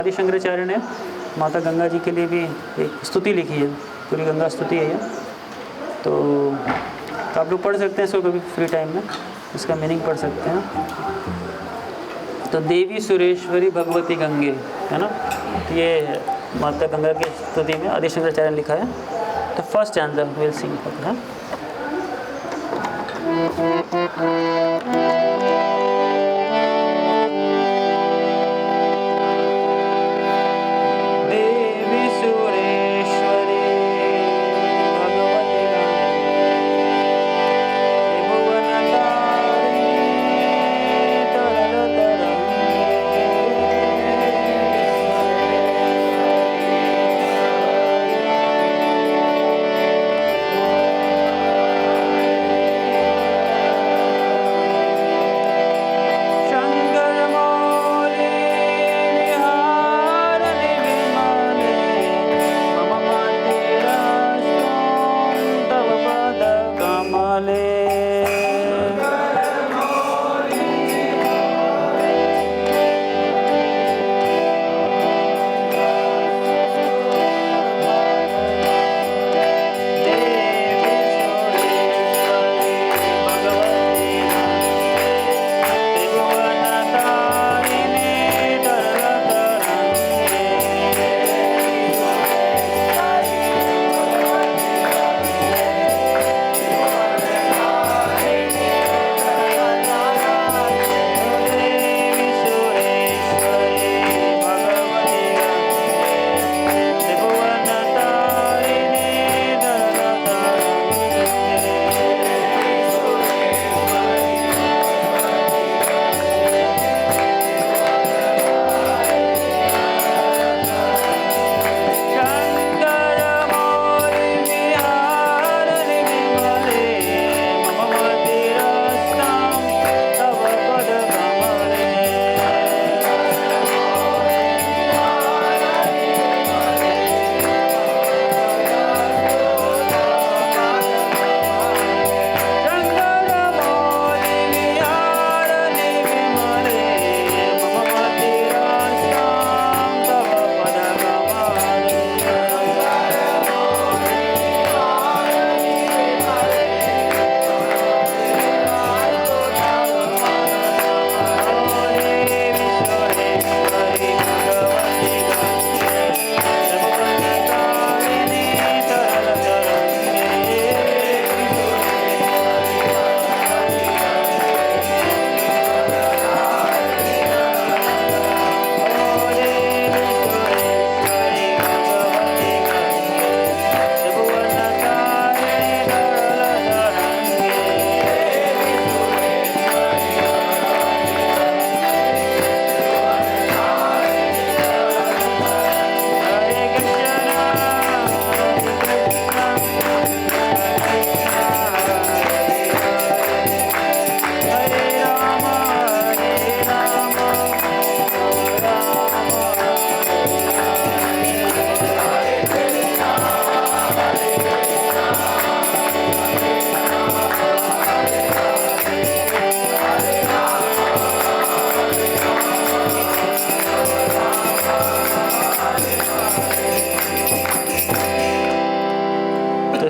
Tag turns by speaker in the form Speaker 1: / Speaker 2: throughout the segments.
Speaker 1: आदि शंकराचार्य ने माता गंगा जी के लिए भी एक स्तुति लिखी है, पूरी गंगा स्तुति है ये। तो आप लोग पढ़ सकते हैं इसको कभी फ्री टाइम में, इसका मीनिंग पढ़ सकते हैं। तो देवी सुरेश्वरी भगवती गंगे है ना, ये माता गंगा की स्तुति में आदि शंकराचार्य ने लिखा है। तो फर्स्ट स्टैंजा विल सिंग है।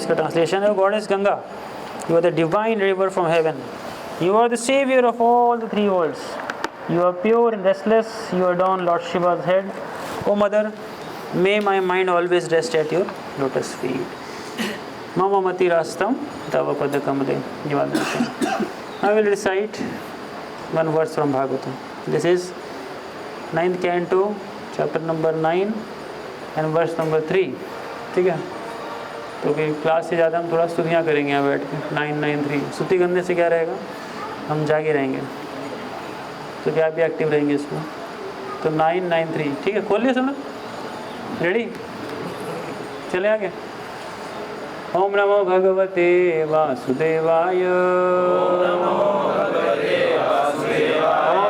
Speaker 1: Translation of Goddess Ganga, you are the divine river from heaven. You are the savior of all the three worlds. You are pure and restless. You adorn Lord Shiva's head. O Mother, may my mind always rest at your lotus feet. Mama mati rastam tava padakamade. I will recite one verse from Bhagavatam. This is 9th canto, chapter number 9 and verse number 3. ठीक है, तो कि class से ज़्यादा हम थोड़ा स्तुतियाँ करेंगे यहाँ बैठ के। 993 स्तुति करने से क्या रहेगा, हम जागे रहेंगे, तो क्या आप भी एक्टिव रहेंगे इसमें। तो 993 ठीक है, खोल लिया सब, रेडी, चले आगे। ओम नमो भगवते वासुदेवाय, ओम नमो भगवते वासुदेवाय,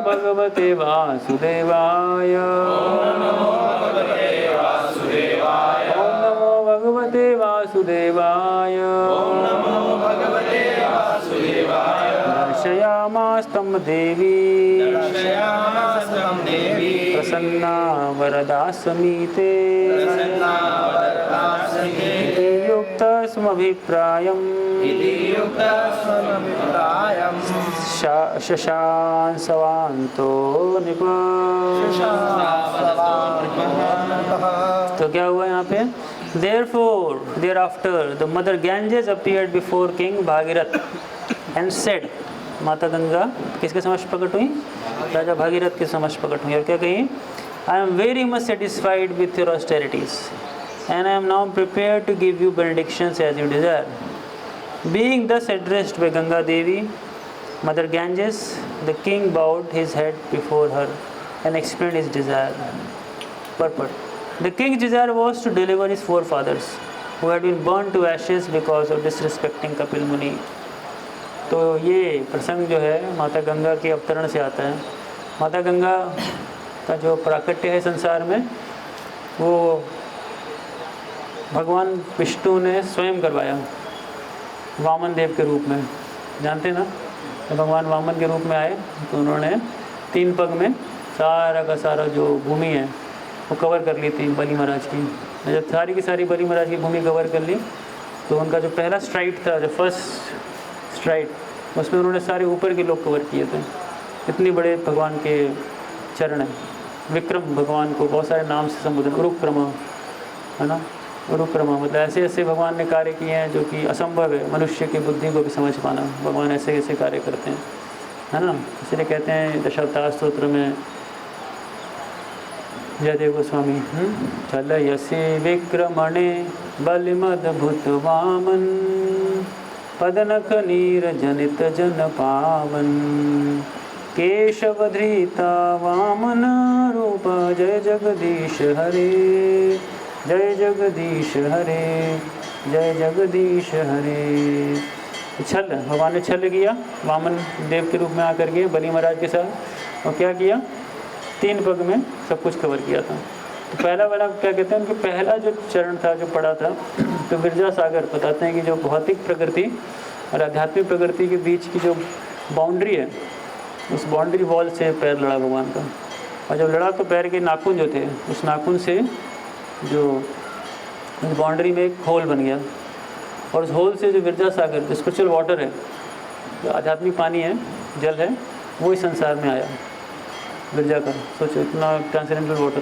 Speaker 1: भगवते वासुदेवाय, दर्शयामास्तं देवी प्रसन्ना वरदा समीते युक्तस्मभिप्रायम् शशांसवान्तो निप। तो क्या हुआ यहाँ पे? Therefore, thereafter, the mother Ganges appeared before King Bhagirath and said, माता गंगा किसके समक्ष प्रकट हुई? राजा भागीरथ के समक्ष प्रकट हुई और क्या कही? I am very much satisfied with your austerities and I am now prepared to give you benedictions as you desire. Being thus addressed by Ganga Devi, Mother Ganges, the king bowed his head before her and explained his desire. Purport. The king's desire was to deliver his forefathers who had been burned to ashes because of disrespecting Kapil Muni. तो ये प्रसंग जो है माता गंगा के अवतरण से आता है। माता गंगा का जो प्राकट्य है संसार में वो भगवान विष्णु ने स्वयं करवाया वामन देव के रूप में। जानते ना, तो भगवान वामन के रूप में आए तो उन्होंने 3 पग में सारा का सारा जो भूमि है वो कवर कर ली थी बलि महाराज की। जब सारी की सारी बलि महाराज की भूमि कवर कर ली तो उनका जो पहला स्ट्राइड था, जो फर्स्ट स्ट्राइड, उसमें उन्होंने सारे ऊपर के लोग कवर किए थे। इतने बड़े भगवान के चरण हैं। विक्रम भगवान को बहुत सारे नाम से संबोधन, उरुक्रमा है ना, उरुक्रमा मतलब ऐसे ऐसे भगवान ने कार्य किए हैं जो कि असंभव है मनुष्य की बुद्धि को भी समझ पाना। भगवान ऐसे ऐसे कार्य करते हैं, है ना। इसलिए कहते हैं दशावतार स्तोत्र में जयदेव गोस्वामी चल यसे विक्रमणे बलिमद्भुत वामन पदनख नीर जनित जन पावन केशवधृता वामन रूप जय जगदीश हरे जय जगदीश हरे जय जगदीश हरे। छल भगवान ने छल किया वामन देव के रूप में आकर के बलि महाराज के साथ, और क्या किया? 3 पग में सब कुछ कवर किया था। तो पहला वाला क्या कहते हैं, उनका पहला जो चरण था जो पड़ा था तो विरजा सागर बताते हैं कि जो भौतिक प्रकृति और आध्यात्मिक प्रकृति के बीच की जो बाउंड्री है उस बाउंड्री वॉल से पैर लड़ा भगवान का। और जब लड़ा तो पैर के नाखून जो थे उस नाखून से जो उस बाउंड्री में एक होल बन गया, और उस होल से जो विरजा सागर जो स्पिरिचुअल वाटर है, जो आध्यात्मिक पानी है, जल है, वो इस संसार में आया विरजा का। सोचो इतना ट्रांसेंडेंटल वाटर।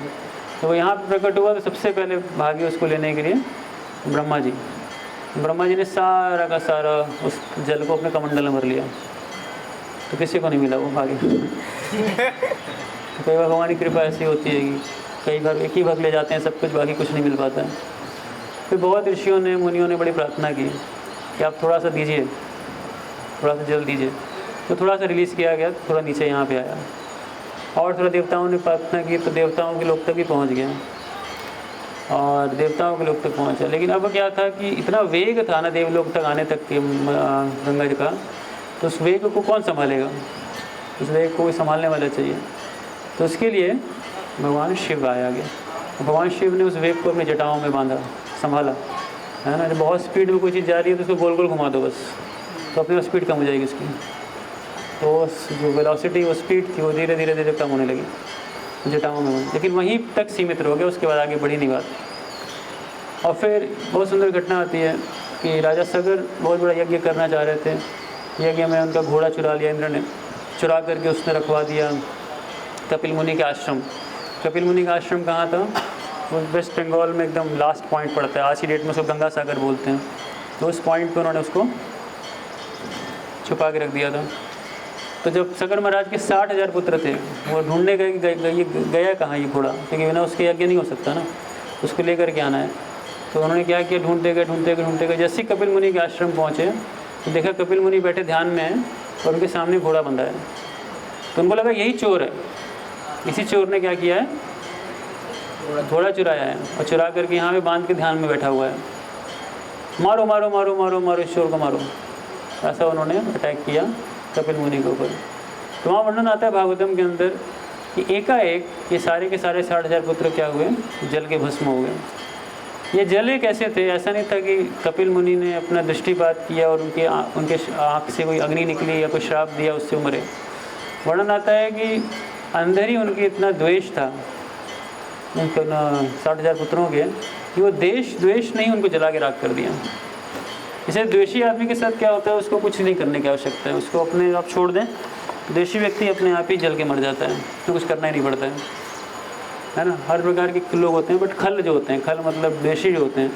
Speaker 1: तो वो यहाँ पर प्रकट हुआ तो सबसे पहले भागे उसको लेने के लिए ब्रह्मा जी। ब्रह्मा जी ने सारा का सारा उस जल को अपने कमंडल में भर लिया, तो किसी को नहीं मिला वो भागे। तो कई बार भगवान की कृपा ऐसी होती है कि कई बार एक ही भाग ले जाते हैं सब कुछ, बाकी कुछ नहीं मिल पाता है। फिर बहुत ऋषियों ने मुनियों ने बड़ी प्रार्थना की कि आप थोड़ा सा दीजिए, थोड़ा सा जल दीजिए। तो थोड़ा सा रिलीज़ किया गया, थोड़ा नीचे यहाँ पे आया। और थोड़ा देवताओं ने प्रार्थना की तो देवताओं के लोग तक भी पहुँच गए, और देवताओं के लोग तक पहुँचा। लेकिन अब क्या था कि इतना वेग था ना देवलोक तक आने तक के गंगा जी का, तो उस वेग को कौन संभालेगा? उस वेग को कोई संभालने वाला चाहिए। तो उसके लिए भगवान शिव आया गया। भगवान शिव ने उस वेग को अपनी जटाओं में बांधा, संभाला, है ना। जब बहुत स्पीड में कोई चीज़ जा रही है तो उसको गोल गोल घुमा दो बस, तो अपनी स्पीड कम हो जाएगी उसकी। तो जो वेलोसिटी वो स्पीड थी वो धीरे धीरे धीरे कम होने लगी जटाओं में, लेकिन वहीं तक सीमित हो गया, उसके बाद आगे बढ़ी नहीं बात। और फिर बहुत सुंदर घटना आती है कि राजा सगर बहुत बड़ा यज्ञ करना चाह रहे थे। यज्ञ में उनका घोड़ा चुरा लिया इंद्र ने, चुरा करके उसने रखवा दिया कपिल मुनि के आश्रम। कपिल मुनि का आश्रम कहाँ था? वो वेस्ट बंगाल में एकदम लास्ट पॉइंट पड़ता है। आज की डेट में उसको गंगा सागर बोलते हैं। तो उस पॉइंट पे उन्होंने उसको छुपा के रख दिया था। तो जब सगर महाराज के 60,000 पुत्र थे, वो ढूंढने गया कहाँ ये घोड़ा, क्योंकि बिना उसके यज्ञ नहीं हो सकता ना, उसको लेकर के आना है। तो उन्होंने क्या किया, ढूंढते गए। जैसे ही कपिल मुनि के आश्रम पहुँचे तो देखा कपिल मुनि बैठे ध्यान में हैं और उनके सामने घोड़ा बंधा है। तो उनको लगा यही चोर है। इसी चोर ने क्या किया है, घोड़ा चुराया है, और चुरा करके यहाँ पे बांध के ध्यान में बैठा हुआ है। मारो मारो मारो मारो मारो इस चोर को मारो, ऐसा उन्होंने अटैक किया कपिल मुनि के ऊपर। तो वहाँ वर्णन आता है भागवतम के अंदर कि एकाएक ये सारे के सारे 60,000 पुत्र क्या हुए, जल के भस्म हो गए। ये जले कैसे थे? ऐसा नहीं था कि कपिल मुनि ने अपना दृष्टिपात किया और उनके आँख से कोई अग्नि निकली या कोई श्राप दिया उससे मरे। वर्णन आता है कि अंदर ही उनकी इतना द्वेष था उनको 60,000 पुत्रों के, कि वो देश द्वेष नहीं उनको जला के राख कर दिया। इसे द्वेषी आदमी के साथ क्या होता है, उसको कुछ नहीं करने की आवश्यकता है, उसको अपने आप छोड़ दें, द्वेषी व्यक्ति अपने आप ही जल के मर जाता है, तो कुछ करना ही नहीं पड़ता है ना। हर प्रकार के लोग होते हैं, बट खल जो होते हैं, खल मतलब द्वेषी जो होते हैं,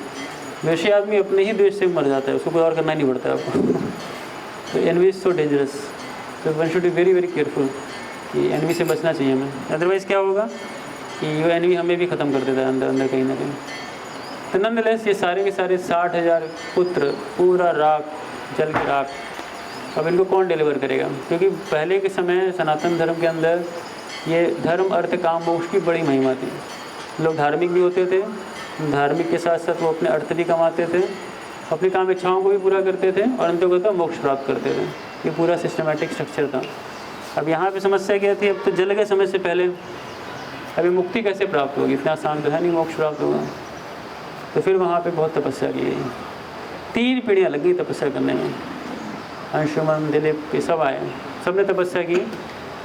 Speaker 1: द्वेषी आदमी अपने ही द्वेष से मर जाता है, उसको कोई और करना ही नहीं पड़ता है आपको। तो एनवी इज सो डेंजरस, तो one should be very very careful कि एनवी से बचना चाहिए हमें। अदरवाइज़ क्या होगा कि ये एनवी हमें भी ख़त्म कर देता है अंदर अंदर कहीं ना कहीं। तो नंदलेस ये सारे के सारे 60,000 पुत्र पूरा राख, जल के राख, अब इनको कौन डिलीवर करेगा? क्योंकि पहले के समय सनातन धर्म के अंदर ये धर्म अर्थ काम मोक्ष की बड़ी महिमा थी। लोग धार्मिक भी होते थे, धार्मिक के साथ साथ वो अपने अर्थ भी कमाते थे, अपनी काम इच्छाओं को भी पूरा करते थे और अंततः मोक्ष प्राप्त करते थे। ये पूरा सिस्टमेटिक स्ट्रक्चर था। अब यहाँ पे समस्या क्या थी, अब तो जल के समय से पहले अभी मुक्ति कैसे प्राप्त होगी? इतना आसान तो है नहीं मोक्ष प्राप्त होगा। तो फिर वहाँ पे बहुत तपस्या की गई, 3 पीढ़ियाँ लगी तपस्या करने में। अंशुमन, दिलीप ये सब आए, सब ने तपस्या की,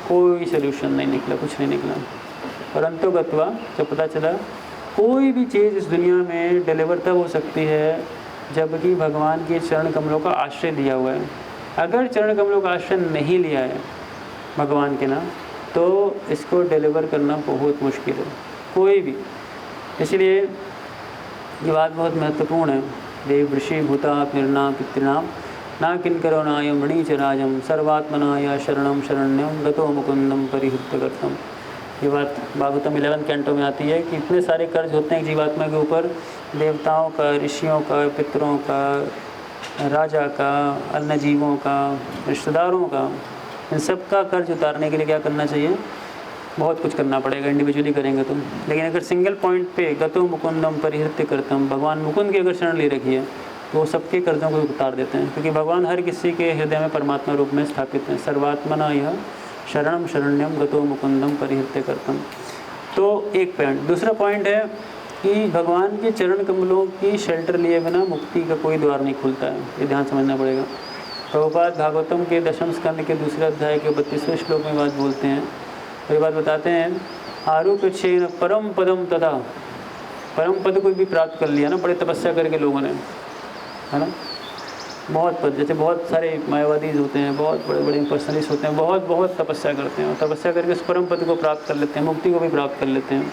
Speaker 1: कोई सोल्यूशन नहीं निकला, कुछ नहीं निकला। और अंतोगत्वा जब पता चला कोई भी चीज़ इस दुनिया में डिलीवर तब हो सकती है जबकि भगवान के चरण कमलों का आश्रय लिया हुआ है। अगर चरण कमलों का आश्रय नहीं लिया है भगवान के ना, तो इसको डिलीवर करना बहुत मुश्किल है, कोई भी। इसलिए ये बात बहुत महत्वपूर्ण है। देव ऋषि भूता निर्ना पितृनाम ना किंकरो नायम मणिचराजम सर्वात्मनाय शरणम शरण्यम गतो मुकुंदम परिहृत करतम। ये बात भागवतम 11 कैंटो में आती है कि इतने सारे कर्ज होते हैं जीवात्मा के ऊपर, देवताओं का, ऋषियों का, पितरों का, राजा का, अन्य जीवों का, रिश्तेदारों का, इन सब का कर्ज उतारने के लिए क्या करना चाहिए? बहुत कुछ करना पड़ेगा, इंडिविजुअली करेंगे तो। लेकिन अगर सिंगल पॉइंट पे गतो मुकुंदम परिहृत्य करतम, भगवान मुकुंद की अगर शरण ले रखी है तो वो सबके कर्जों को उतार देते हैं, क्योंकि भगवान हर किसी के हृदय में परमात्मा रूप में स्थापित हैं। सर्वात्मना यह शरणम शरण्यम गतो मुकुंदम परिहृत्य करतम। तो एक पॉइंट। दूसरा पॉइंट है कि भगवान के चरण कमलों की शेल्टर लिए बिना मुक्ति का कोई द्वार नहीं खुलता है, ये ध्यान समझना पड़ेगा। प्रभुपाद भागवतम के 10वें स्कंद के 2 अध्याय के 32वें श्लोक में बात बोलते हैं, तो ये बात बताते हैं, आरूपेक्षेण परम पदम तदा, परम पद को भी प्राप्त कर लिया ना बड़े तपस्या करके लोगों ने, है ना। बहुत पद, जैसे बहुत सारे मायावादी होते हैं, बहुत बड़े बड़े पर्सनलिस्ट होते हैं, बहुत बहुत तपस्या करते हैं और तपस्या करके उस परम पद को प्राप्त कर लेते हैं, मुक्ति को भी प्राप्त कर लेते हैं,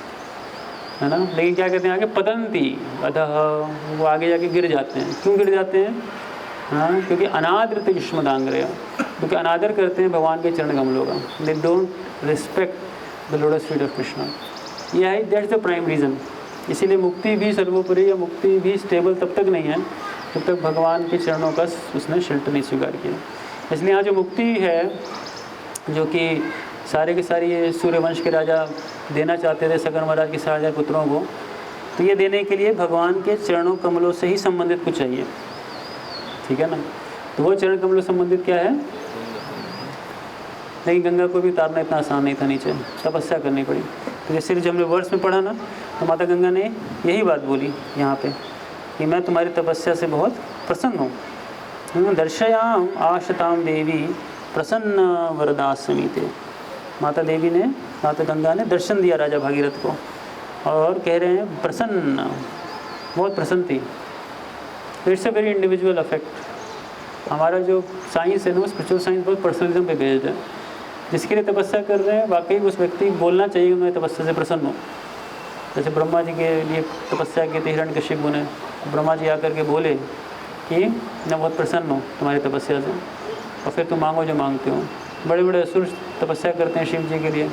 Speaker 1: है ना। लेकिन क्या कहते हैं आगे, पतंती अधः, वो आगे जाके गिर जाते हैं। क्यों गिर जाते हैं? हाँ, क्योंकि अनादृत युष्मदांग्रय, क्योंकि अनादर करते हैं भगवान के चरण कमलों का। They don't respect the lotus feet of Krishna. यह है, दैट्स द प्राइम रीज़न। इसीलिए मुक्ति भी सर्वोपरि, या मुक्ति भी स्टेबल तब तक नहीं है जब तक भगवान के चरणों का उसने शेल्टर नहीं स्वीकार किया। इसलिए यहाँ जो मुक्ति है, जो कि सारे के सारे ये सूर्यवंश के राजा देना चाहते थे सगर महाराज के 60,000 पुत्रों को, तो ये देने के लिए भगवान के चरणों कमलों से ही संबंधित कुछ चाहिए, ठीक है ना। तो वो चरण कमलों संबंधित क्या है? लेकिन गंगा को भी उतारना इतना आसान नहीं था, नीचे तपस्या करनी पड़ी। तो जैसे जब हमने वर्ष में पढ़ा ना, तो माता गंगा ने यही बात बोली यहाँ पे कि मैं तुम्हारी तपस्या से बहुत प्रसन्न हूँ। दर्शयाम आशताम देवी प्रसन्न वरदासमीते। माता देवी ने, माता गंगा ने दर्शन दिया राजा भागीरथ को और कह रहे हैं प्रसन्न, बहुत प्रसन्न थी। It's a very individual affect. हमारा जो साइंस है ना, वो स्पिरिचुअल साइंस बहुत पर्सनलिज्म पे बेस्ड है। जिसके लिए तपस्या कर रहे हैं वाकई उस व्यक्ति बोलना चाहिए मैं तपस्या से प्रसन्न हूँ। जैसे ब्रह्मा जी के लिए तपस्या की थी हिरण्यकशिपु ने, ब्रह्मा जी आकर के बोले कि मैं बहुत प्रसन्न हूँ तुम्हारी तपस्या से, और फिर तुम मांगो जो मांगते हो। बड़े बड़े असुर तपस्या करते हैं शिव जी के लिए,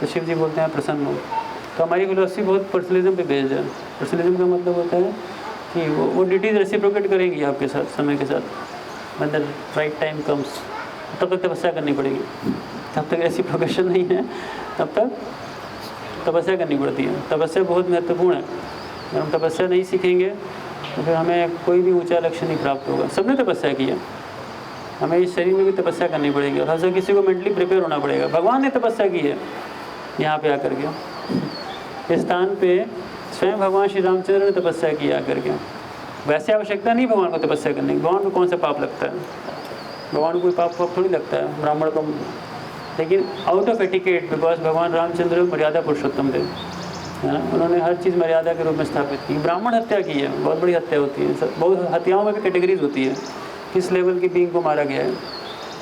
Speaker 1: तो शिव जी बोलते हैं प्रसन्न हो। तो हमारी फिलोसफी बहुत पर्सनलिज्म पे बेस्ड है। पर्सनलिज्म का मतलब होता है कि वो डिटीज रेसिप्रोकेट करेंगी आपके साथ समय के साथ। When the right time comes, तब तक तपस्या करनी पड़ेगी। जब तक रेसिप्रोकेशन नहीं है तब तक तपस्या करनी पड़ती है। तपस्या बहुत महत्वपूर्ण है। अगर हम तपस्या नहीं सीखेंगे तो फिर हमें कोई भी ऊंचा लक्ष्य नहीं प्राप्त होगा। सबने तपस्या की है, हमें इस शरीर में भी तपस्या करनी पड़ेगी और हर किसी को मेंटली प्रिपेयर होना पड़ेगा। भगवान ने तपस्या की है यहाँ पे आकर के, इस स्थान पे स्वयं भगवान श्री रामचंद्र ने तपस्या की आकर के। वैसे आवश्यकता नहीं भगवान को तपस्या करने की, भगवान को कौन सा पाप लगता है, भगवान को कोई पाप थोड़ी लगता है ब्राह्मण को। लेकिन आउट ऑफ एटिकेट, बिकॉज भगवान रामचंद्र मर्यादा पुरुषोत्तम थे, है ना। उन्होंने हर चीज़ मर्यादा के रूप में स्थापित की। ब्राह्मण हत्या की है, बहुत बड़ी हत्या होती है, बहुत हत्याओं में भी कैटेगरीज होती है, किस लेवल की बीइंग को मारा गया है।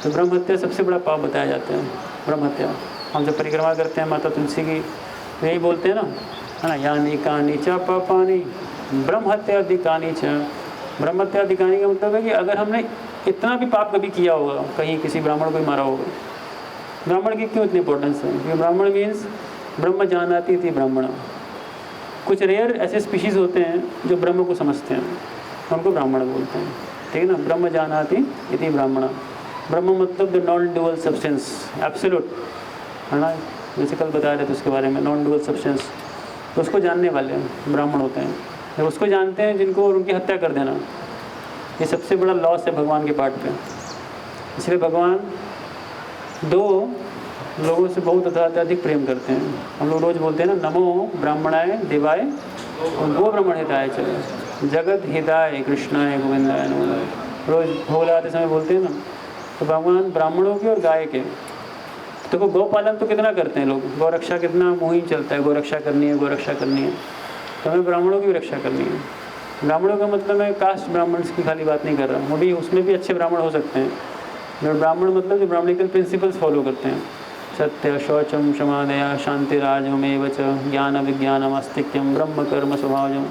Speaker 1: तो ब्रह्म हत्या सबसे बड़ा पाप बताया जाता है। ब्रह्म हत्या, हम जब परिक्रमा करते हैं माता तुलसी की, तो यही बोलते हैं ना, है ना, यानी कानी च पापानी ब्रह्म हत्या अधिकानी च। ब्रह्म हत्या अधिकानी का मतलब है कि अगर हमने इतना भी पाप कभी किया होगा, कहीं किसी ब्राह्मण को ही मारा होगा। ब्राह्मण की क्यों इतनी इंपॉर्टेंस है? क्योंकि ब्राह्मण मीन्स ब्रह्म जानाती थी ब्राह्मण। कुछ रेयर ऐसे स्पीशीज़ होते हैं जो ब्रह्म को समझते हैं, उनको ब्राह्मण बोलते हैं, ठीक है ना। ब्रह्म जानाति इति ब्राह्मण। ब्रह्म मतलब the non dual substance, absolute, है ना। जैसे कल बता रहे थे उसके बारे में, नॉन ड्यूअल सब्सटेंस, तो उसको जानने वाले ब्राह्मण होते हैं। जब उसको जानते हैं जिनको, और उनकी हत्या कर देना, ये सबसे बड़ा लॉस है भगवान के पार्ट पे। इसलिए भगवान दो लोगों से बहुत अधिक प्रेम करते हैं। हम लोग रोज़ बोलते हैं ना, नमो ब्राह्मणाय देवाय गो ब्राह्मण हिताय च जगत हिताय कृष्णाय गोविंदाय नमो। रोज़ भोग लगाते समय बोलते हैं ना। तो भगवान ब्राह्मणों के और गाय के, देखो गौ पालन तो कितना करते हैं लोग, गौ रक्षा कितना मुहिम चलता है, गौ रक्षा करनी है, गौ रक्षा करनी है। तो हमें ब्राह्मणों की भी रक्षा करनी है। ब्राह्मणों का मतलब मैं कास्ट ब्राह्मण्स की खाली बात नहीं कर रहा हूँ, वो भी, उसमें भी अच्छे ब्राह्मण हो सकते हैं। जो ब्राह्मण मतलब जो ब्राह्मणिकल प्रिंसिपल्स फॉलो करते हैं, सत्य शौचम क्षमा दया शांति राजमेव च ज्ञान विज्ञानम आस्तिक्यम ब्रह्म कर्म स्वभावजम,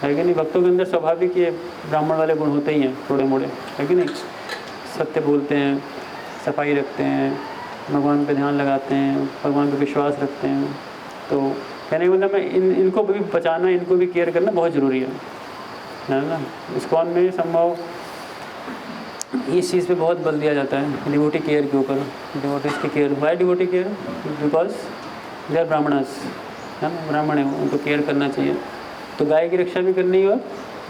Speaker 1: है कि नहीं। भक्तों के अंदर स्वाभाविक ये ब्राह्मण वाले गुण होते ही हैं, थोड़े मोड़े, है कि नहीं। सत्य बोलते हैं, सफाई रखते हैं, भगवान पे ध्यान लगाते हैं, भगवान पे विश्वास रखते हैं। तो कहने का मतलब मैं इनको भी बचाना, इनको भी केयर करना बहुत ज़रूरी है ना। इस्कॉन में संभव इस चीज़ पे बहुत बल दिया जाता है, डिवोटी केयर के ऊपर। डिवोटीज की care, why devotee care? Because they are brahmanas, है ना, ब्राह्मण है, उनको केयर करना चाहिए। तो गाय की रक्षा भी करनी है और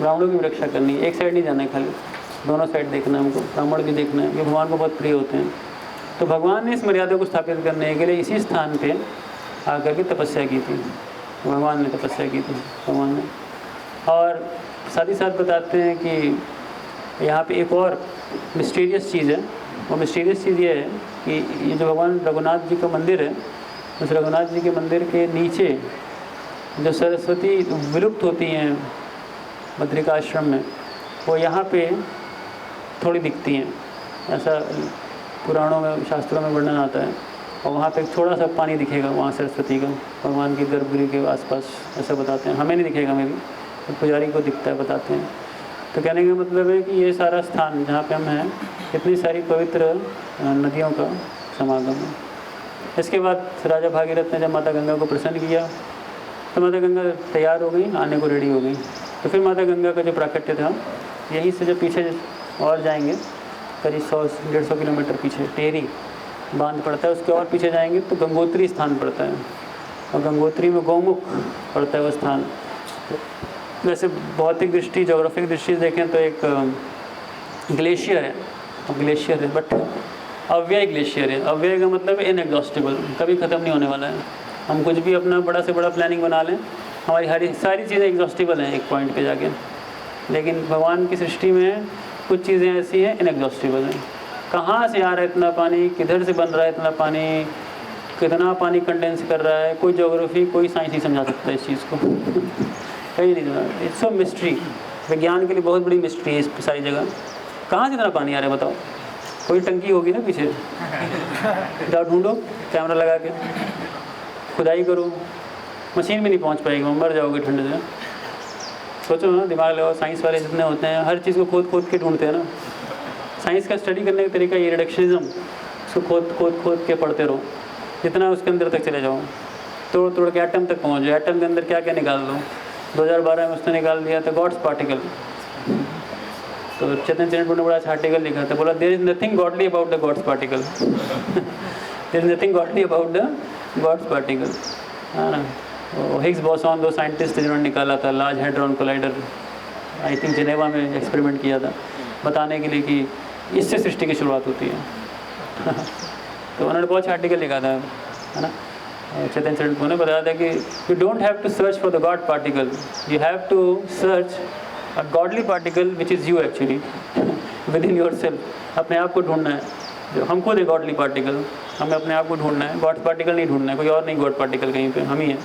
Speaker 1: ब्राह्मणों की भी रक्षा करनी है। एक साइड नहीं जाना है खाली, दोनों साइड देखना है हमको, ब्राह्मण भी देखना है, ये भगवान को बहुत प्रिय होते हैं। तो भगवान ने इस मर्यादा को स्थापित करने के लिए इसी स्थान पर आकर के तपस्या की थी। भगवान ने तपस्या की थी, भगवान ने। और साथ ही साथ बताते हैं कि यहाँ पे एक और मिस्टीरियस चीज़ है। वो मिस्टीरियस चीज़ ये है कि ये जो भगवान रघुनाथ जी का मंदिर है, उस रघुनाथ जी के मंदिर के नीचे जो सरस्वती विलुप्त होती हैं बद्रिका आश्रम में, वो यहाँ पे थोड़ी दिखती हैं। ऐसा पुराणों में, शास्त्रों में वर्णन आता है। और वहाँ पे थोड़ा सा पानी दिखेगा वहाँ सरस्वती का, भगवान की गर्भगृह के आसपास, ऐसा बताते हैं। हमें नहीं दिखेगा, मे भी पुजारी को दिखता है, बताते हैं। तो कहने का मतलब है कि ये सारा स्थान जहाँ पे हम हैं, इतनी सारी पवित्र नदियों का समागम है। इसके बाद राजा भागीरथ ने जब माता गंगा को प्रसन्न किया, तो माता गंगा तैयार हो गई, आने को रेडी हो गई। तो फिर माता गंगा का जो प्राकट्य था, यहीं से जब पीछे और जाएंगे, करीब 100-150 किलोमीटर पीछे टेहरी बांध पड़ता है, उसके और पीछे जाएंगे तो गंगोत्री स्थान पड़ता है। और गंगोत्री में गौमुख पड़ता है वो स्थान। वैसे भौतिक दृष्टि, जोग्राफिक दृष्टि से देखें तो एक ग्लेशियर है, ग्लेशियर है, बट अव्यय ग्लेशियर है। अव्यय का मतलब इनएग्जॉस्टिबल, कभी ख़त्म नहीं होने वाला है। हम कुछ भी अपना बड़ा से बड़ा प्लानिंग बना लें, हमारी सारी चीज़ें एग्जॉस्टिबल हैं एक पॉइंट पे जाके। लेकिन भगवान की सृष्टि में कुछ चीज़ें ऐसी हैं इनएग्जॉस्टिबल हैं। कहाँ से आ रहा है इतना पानी, किधर से बन रहा है इतना पानी, कितना पानी कंडेंस कर रहा है, कोई ज्योग्राफी, कोई साइंस नहीं समझा सकता इस चीज़ को। कहीं नहीं समझा। इट्स सो मिस्ट्री, विज्ञान के लिए बहुत बड़ी मिस्ट्री है इस सारी जगह। कहाँ से इतना पानी आ रहा है बताओ? कोई टंकी होगी ना पीछे, जाओ ढूंढो, कैमरा लगा के खुदाई करो, मशीन भी नहीं पहुंच पाएगी, मर जाओगे ठंड से। सोचो ना, दिमाग लगाओ। साइंस वाले जितने होते हैं हर चीज़ को खोद खोद के ढूंढते हैं ना। साइंस का स्टडी करने का तरीका ये रिडक्शनिज्म, उसको खोद के पढ़ते रहो, जितना उसके अंदर तक चले जाओ, तोड़ तोड़ के एटम तक पहुँच जाओ। एटम के अंदर क्या क्या निकाल दो। 2012 में उसने निकाल दिया था गॉड्स पार्टिकल। तो चेतन चरण ने बड़ा अच्छा आर्टिकल लिखा था, बोला there is nothing godly about the God's particle. There is nothing godly about the God's particle, है ना। हिग्स बोसॉन, दो साइंटिस्ट जिन्होंने निकाला था Large Hadron Collider, I think Geneva में एक्सपेरिमेंट किया था, बताने के लिए कि इससे सृष्टि की शुरुआत होती है। तो उन्होंने बहुत अच्छा आर्टिकल लिखा था, है ना। चेतन चरण ने बताया था कि you don't have to search for the God particle, you have to search a godly particle which is you actually within yourself. अपने आप को ढूंढना है, जो हम खुद है गॉडली पार्टिकल, हमें अपने आप को ढूंढना है। गॉड पार्टिकल नहीं ढूंढना है, कोई और नहीं गॉड पार्टिकल कहीं पे, हम ही हैं।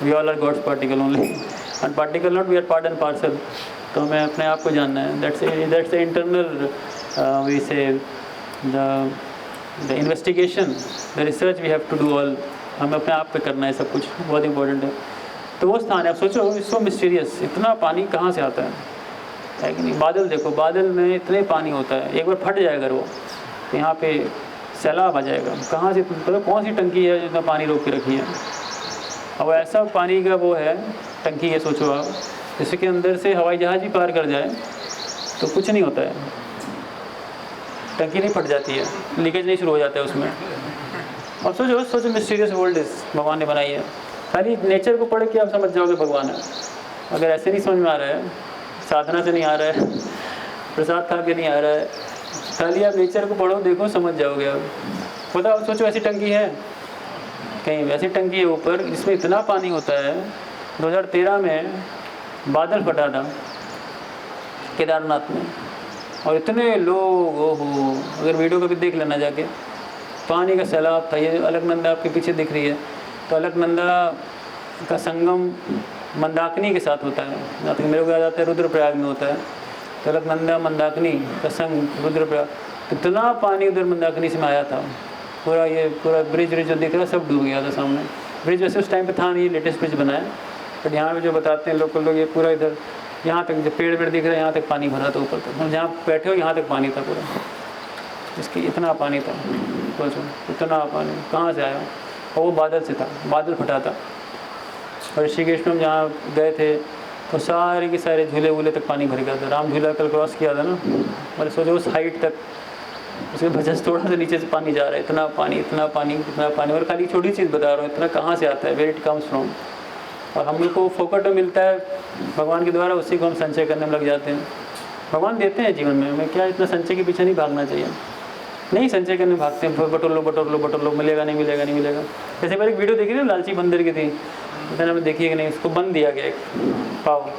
Speaker 1: We all are God's particle only, and particle not, we are part and parcel. तो हमें अपने आप को जानना है, that's the internal we say the investigation, the research we have to do all, हमें अपने आप पे करना है सब कुछ, बहुत इंपॉर्टेंट है। तो वो स्थान है, आप सोचो सो मिस्टीरियस, इतना पानी कहाँ से आता है कि नहीं। बादल देखो, बादल में इतने पानी होता है, एक बार फट जाए अगर वो, तो यहाँ पे सैलाब आ जाएगा। कहाँ से, मतलब कौन सी टंकी है जितना पानी रोक के रखी है। अब ऐसा पानी का वो है, टंकी है, सोचो आप, जिसके अंदर से हवाई जहाज़ भी पार कर जाए तो कुछ नहीं होता है, टंकी नहीं फट जाती है, लीकेज नहीं शुरू हो जाता है उसमें। अब सोचो मिस्टीरियस वर्ल्ड इस भगवान ने बनाई है। खाली नेचर को पढ़ के आप समझ जाओगे भगवान है। अगर ऐसे नहीं समझ में आ रहा है, साधना से नहीं आ रहा है, प्रसाद खा के नहीं आ रहा है, खाली आप नेचर को पढ़ो, देखो, समझ जाओगे आप। बताओ, सोचो ऐसी टंकी है कहीं, वैसी टंकी है ऊपर जिसमें इतना पानी होता है। 2013 में बादल फटा था केदारनाथ में, और इतने लोग, ओहो, अगर वीडियो को भी देख लेना जाके, पानी का सैलाब था। ये अलकनंदा आपके पीछे दिख रही है, तो अलकनंदा का संगम मंदाकिनी के साथ होता है, जहाँ तक मेरे को याद आता है रुद्रप्रयाग में होता है। तो अलकनंदा मंदाकिनी का संग रुद्रप्रयाग, कितना पानी उधर मंदाकिनी से में आया था। पूरा ब्रिज जो दिख रहा है सब डूब गया था सामने। ब्रिज वैसे उस टाइम पे था नहीं, लेटेस्ट ब्रिज बना है, बट यहाँ पे जो बताते हैं लोकल लोग, ये पूरा इधर यहाँ तक जो पेड़ दिख रहा है, यहाँ तक पानी भरा था ऊपर तक। हम जहाँ बैठे हो यहाँ तक पानी था पूरा, इसकी इतना पानी था, सोचो इतना पानी कहाँ से आया। और वो बादल से था, बादल फटा था। और ऋषिकेश में हम जहाँ गए थे तो सारे के सारे झूले वूले तक पानी भर गया था। राम झूला कल क्रॉस किया था ना, मतलब सोचो उस हाइट तक, उसके वजह से थोड़ा सा नीचे से पानी जा रहा है, इतना पानी इतना पानी इतना पानी। और खाली छोटी चीज़ बता रहा हूँ, इतना कहाँ से आता है, वेयर इट कम्स फ्रॉम। और हम लोग को फोकट में मिलता है भगवान के द्वारा, उसी को हम संचय करने में लग जाते हैं। भगवान देते हैं जीवन में, हमें क्या इतना संचय के पीछे नहीं भागना चाहिए। नहीं संचय करने भागते हैं, बटोर लो, मिलेगा नहीं मिलेगा नहीं मिलेगा। जैसे मैंने एक वीडियो देखी थी लालची बंदर की थी, मैंने हमें देखी है कि नहीं, उसको बंद दिया गया एक पाव,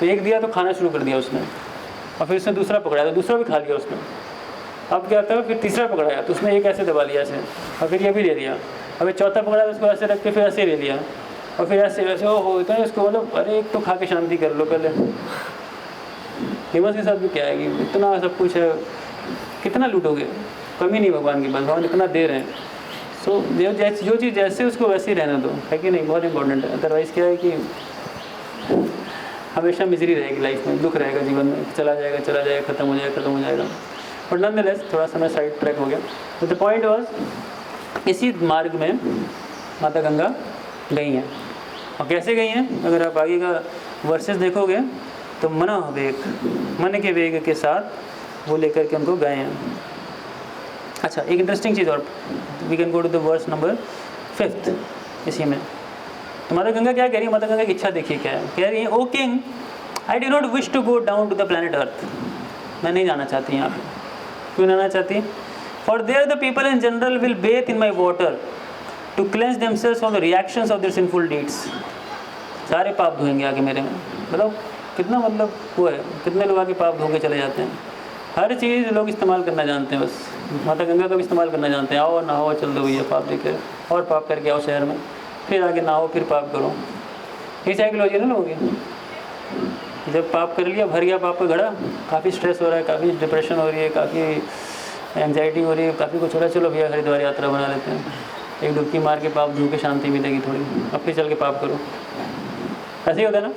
Speaker 1: तो एक दिया तो खाना शुरू कर दिया उसने, और फिर उसने दूसरा पकड़ाया तो दूसरा भी खा लिया उसने। अब क्या था, फिर तीसरा पकड़ाया तो उसने एक ऐसे दबा लिया ऐसे, और फिर ये भी ले लिया। अब चौथा पकड़ा तो उसको ऐसे रख के फिर ऐसे ले लिया, और फिर ऐसे वैसे हो इतना उसको, मतलब अरे एक तो खा के शांति कर लो पहले। फेमस के साथ भी क्या है कि इतना सब कुछ है, कितना लूटोगे, कमी नहीं भगवान की, भगवान इतना दे रहे हैं। सो जो चीज़ जैसे उसको वैसे ही रहना दो, है कि नहीं, बहुत इंपॉर्टेंट है। अदरवाइज़ क्या है कि हमेशा मिजरी रहेगी लाइफ में, दुख रहेगा जीवन में, चला जाएगा, ख़त्म हो जाएगा। बट नॉनदलेस थोड़ा सा मैं साइड ट्रैक हो गया। तो द पॉइंट वाज, इसी मार्ग में माता गंगा गई हैं। और कैसे गई हैं, अगर आप आगे का वर्सेस देखोगे तो मन के वेग के साथ वो लेकर के उनको गए हैं। अच्छा, एक इंटरेस्टिंग चीज़ और, we can go to the verse number 5 इसी में। तो माता गंगा क्या कह रही है, माता गंगा की इच्छा देखिए क्या है, कह रही है, O king, I do not wish to go down to the planet earth. मैं नहीं जाना चाहती यहाँ पे। क्यों जाना चाहती? For there the people in general will bathe in my water to cleanse themselves from the reactions of their sinful deeds. सारे पाप धोएंगे आगे मेरे में। बताओ कितना मतलब वो है, कितने लोग आगे पाप धो के चले जाते हैं। हर चीज़ लोग इस्तेमाल करना जानते हैं, बस माता गंगा को भी इस्तेमाल करना जानते हैं। आओ नहाओ, चल दो भैया, पाप लेकर और पाप करके आओ शहर में, फिर आगे नहाओ, फिर पाप करो। ये साइकोलॉजी है ना लोगों की। जब पाप कर लिया, भर गया पाप का घड़ा, काफ़ी स्ट्रेस हो रहा है, काफ़ी डिप्रेशन हो रही है, काफ़ी एंग्जाइटी हो रही है, काफ़ी कुछ हो रहा है, चलो भैया हरिद्वार यात्रा बना लेते हैं, एक डुबकी मार के पाप धो के शांति मिलेगी थोड़ी, अब फिर चल के पाप करो। ऐसे ही होता है ना,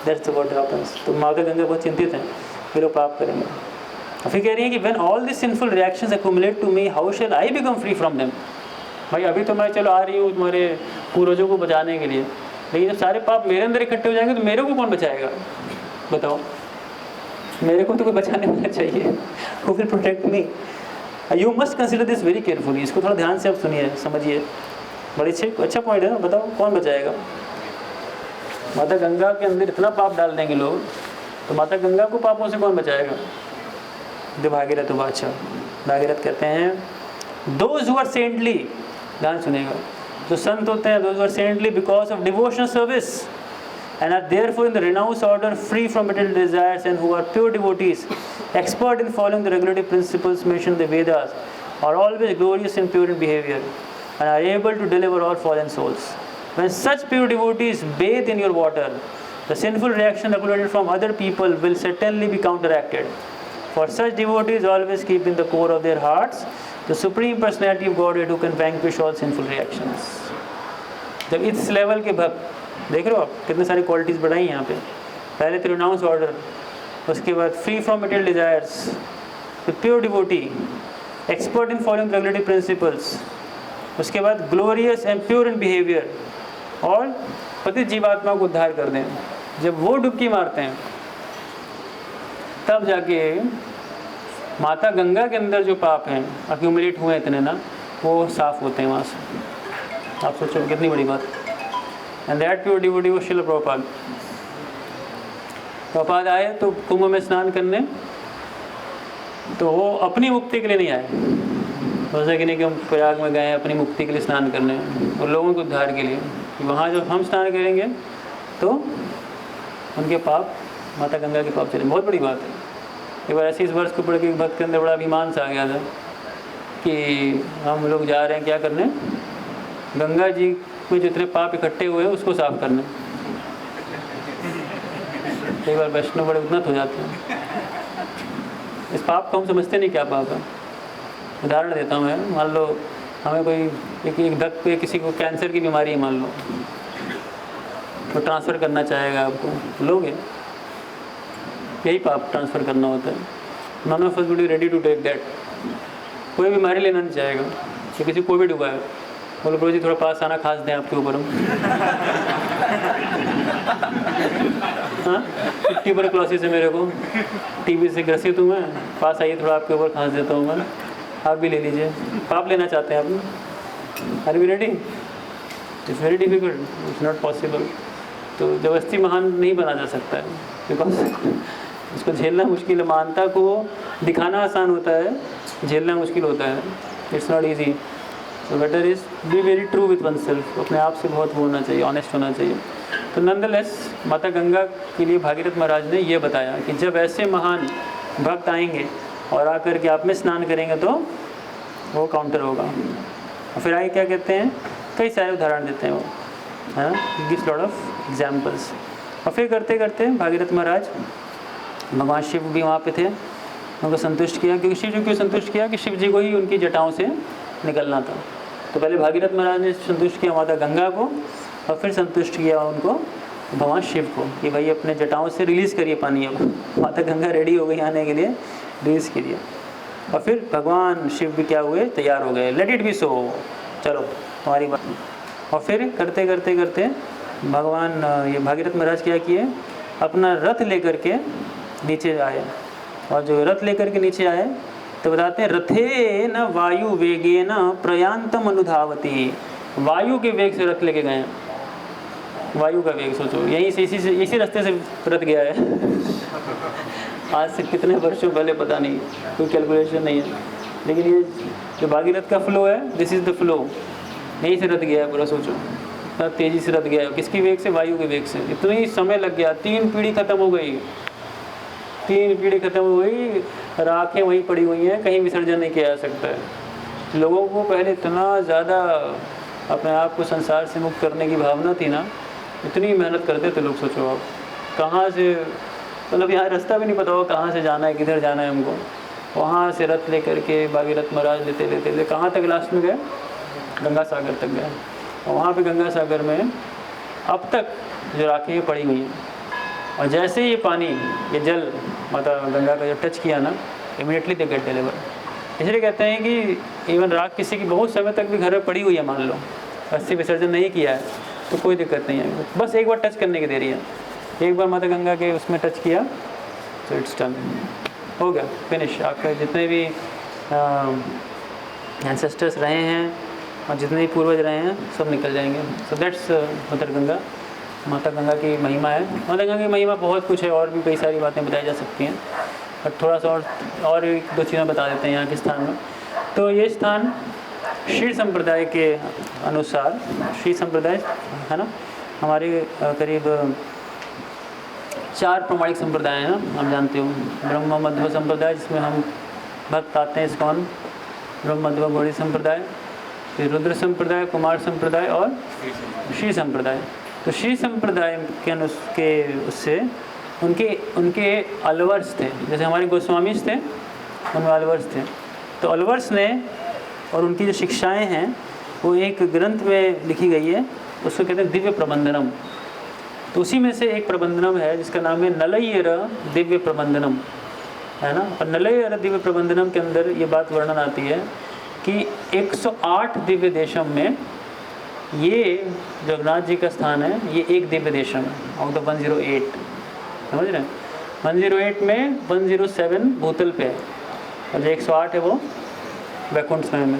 Speaker 1: दैट्स व्हाट हैपेंस। तो माता गंगा बहुत चिंतित हैं, फिर वो पाप करेंगे। फिर कह रही है कि when all this sinful reactions accumulate to me, how shall I become free from them. भाई अभी तो मैं चलो आ रही हूँ तुम्हारे पूर्वजों को बचाने के लिए, लेकिन जब सारे पाप मेरे अंदर इकट्ठे हो जाएंगे तो मेरे को कौन बचाएगा? बताओ, मेरे को तो कोई बचाने वाला चाहिए, who will protect me. You must consider this very carefully. इसको थोड़ा ध्यान से आप सुनिए, समझिए, बड़ी अच्छा पॉइंट है ना। बताओ कौन बचाएगा? माता गंगा के अंदर इतना पाप डाल देंगे लोग, तो माता गंगा को पापों से कौन बचाएगा? जो भागीरथ बादशाह, भागीरथ कहते हैं दोज हु आर सेंटली, ध्यान सुनेगा, जो संत होते हैं, those who are saintly because of devotional service and are therefore in the renounced order, free from material desires, and who are pure devotees, expert in following the regulative principles mentioned in the Vedas, are always glorious and pure in behavior, and are able to deliver all fallen souls. When such pure devotees bathe in your water, the sinful reaction accumulated from other people will certainly be counteracted. For such devotees always keep in the core of their hearts the Supreme Personality of Godhead who can vanquish all sinful reactions. जब इस level के भक्त देख रहे हो आप कितने सारी क्वालिटीज़ बढ़ाई यहाँ पे, पहले तो रिनाउंस ऑर्डर, उसके बाद free from material desires, pure devotee, expert in following regulatory principles, उसके बाद glorious and pure in behaviour, और पति जीवात्मा को उद्धार कर दें। जब वो डुबकी मारते हैं तब जाके माता गंगा के अंदर जो पाप हैं अक्यूमुलेट हुए इतने ना, वो साफ होते हैं वहाँ से। आप सोचो कितनी बड़ी बात। एंड दैट प्योर डिवोटी वो श्रील प्रभुपाद। प्रभुपाद आए तो कुंभ में स्नान करने, तो वो अपनी मुक्ति के लिए नहीं आए, वैसा कि नहीं कि हम प्रयाग में गए अपनी मुक्ति के लिए स्नान करने, वो लोगों के उद्धार के लिए। वहाँ जब हम स्नान करेंगे तो उनके पाप, माता गंगा के पाप चले। बहुत बड़ी बात है। एक बार ऐसे इस वर्ष को पढ़ के भक्त के अंदर बड़ा अभिमान सा आ गया था कि हम लोग जा रहे हैं क्या करने, गंगा जी में जितने पाप इकट्ठे हुए हैं उसको साफ करने। कई बार वैष्णव बड़े उन्नत हो जाते हैं। इस पाप को हम समझते नहीं क्या पाप है। उदाहरण देता हूँ मैं, मान लो हमें कोई एक भक्त पे किसी को कैंसर की बीमारी है मान लो, तो ट्रांसफ़र करना चाहेगा आपको, लोगे? यही पाप ट्रांसफ़र करना होता है। None of us would be ready to take that. कोई बीमारी लेना नहीं चाहेगा कि किसी कोविड हुआ है, बोलो प्रभु जी थोड़ा पास आना, खास दें आपके ऊपर हम। हाँ, ट्यूबरक्लोसिस है मेरे को, टीबी से ग्रसित हूँ मैं, पास आइए थोड़ा आपके ऊपर खास देता हूँ मैं, आप भी ले लीजिए। पाप लेना चाहते हैं आप? Are we ready? It's very difficult, it's not possible. तो जबरदस्ती महान नहीं बना जा सकता है, बिकॉज उसको झेलना मुश्किल है। मानता को दिखाना आसान होता है, झेलना मुश्किल होता है। It's not easy. So better is be very true with one self. अपने आप से बहुत होना चाहिए, ऑनेस्ट होना चाहिए। तो नंदलेस माता गंगा के लिए भागीरथ महाराज ने ये बताया कि जब ऐसे महान भक्त आएंगे और आकर के आप में स्नान करेंगे तो वो काउंटर होगा। और फिर आगे क्या कहते हैं, कई सारे उदाहरण देते हैं वो, है ना, गिव्स लॉट ऑफ एग्जाम्पल्स। और फिर करते करते भागीरथ महाराज, भगवान शिव भी वहाँ पे थे, उनको संतुष्ट किया। क्योंकि शिव जी को संतुष्ट किया कि शिव जी को ही उनकी जटाओं से निकलना था। तो पहले भागीरथ महाराज ने संतुष्ट किया माता गंगा को, और फिर संतुष्ट किया उनको भगवान शिव को कि भाई अपने जटाओं से रिलीज़ करिए पानी। अब माता गंगा रेडी हो गई आने के लिए, रिलीज़ करिए। और फिर भगवान शिव भी क्या हुए, तैयार हो गए। लेट इट बी सो, चलो तुम्हारी बात। और फिर करते करते करते भगवान ये भागीरथ महाराज क्या किए, अपना रथ लेकर के नीचे आए। और जो रथ लेकर के नीचे आए तो बताते हैं, रथे न वायु वेगे न प्रयांतम अनुधावती। वायु के वेग से रथ लेके गए। वायु का वेग सोचो, यहीं से इसी रास्ते से रथ गया है। आज से कितने वर्षों पहले पता नहीं, कोई कैलकुलेशन नहीं है, लेकिन ये जो भागीरथ का फ्लो है, दिस इज़ द फ्लो। यहीं से रथ गया है पूरा। सोचो तेज़ी से रथ गया है, किसकी वेग से, वायु के वेग से। इतना ही समय लग गया, 3 पीढ़ी खत्म हो गई, 3 पीढ़ी खत्म हो गई, राखें वहीं पड़ी हुई हैं, कहीं विसर्जन नहीं किया जा सकता है। लोगों को पहले इतना ज़्यादा अपने आप को संसार से मुक्त करने की भावना थी ना, इतनी मेहनत करते थे लोग। सोचो आप कहाँ से, मतलब यहाँ रास्ता भी नहीं पता होगा कहाँ से जाना है, किधर जाना है हमको। वहाँ से रथ लेकर के भागीरथ महाराज लेते लेते कहाँ तक लास्ट में गए, गंगा सागर तक गए। और वहाँ पे गंगा सागर में अब तक जो राखें पड़ी हुई हैं, और जैसे ये पानी, ये जल माता गंगा का जब टच किया ना, इमीडिएटली दे गेट डिलीवर। इसलिए कहते हैं कि इवन राख किसी की बहुत समय तक भी घर में पड़ी हुई है, मान लो अस्थि विसर्जन नहीं किया है, तो कोई दिक्कत नहीं है, बस एक बार टच करने की देरी है। एक बार माता गंगा के उसमें टच किया तो इट्स डन, हो गया, फिनिश। आपके जितने भी एंसेस्टर्स रहे हैं और जितने भी पूर्वज रहे हैं सब निकल जाएंगे। सो दैट्स मदर गंगा, माता गंगा की महिमा है। माता गंगा की महिमा बहुत कुछ है, और भी कई सारी बातें बताई जा सकती हैं, बट थोड़ा सा और एक दो चीज़ें बता देते हैं यहाँ के स्थान में। तो ये स्थान श्री संप्रदाय के अनुसार, श्री संप्रदाय है ना, हमारे करीब 4 प्रमाणिक संप्रदाय हैं ना, हम जानते हो। ब्रह्म मध्व संप्रदाय जिसमें हम भक्त आते हैं, इस्कॉन, ब्रह्म मध्व गौड़ी संप्रदाय, फिर रुद्र संप्रदाय, कुमार संप्रदाय और श्री संप्रदाय। तो श्री संप्रदाय के उससे उनके अलवर्स थे, जैसे हमारे गोस्वामीज थे उनमें अलवर्स थे। तो अलवर्स ने और उनकी जो शिक्षाएं हैं वो एक ग्रंथ में लिखी गई है, उसको कहते हैं दिव्य प्रबंधनम। तो उसी में से एक प्रबंधनम है जिसका नाम है नलय्यर दिव्य प्रबंधनम, है ना। और नलय्यर दिव्य प्रबंधनम के अंदर ये बात वर्णन आती है कि 108 दिव्य देशम में ये जगन्नाथ जी का स्थान है, ये एक दिव्य देशम है आउट ऑफ 108, समझ रहे हैं। 108 में 107 भूतल पे है और जो 108 है वो वैकुंठ स्वयं में।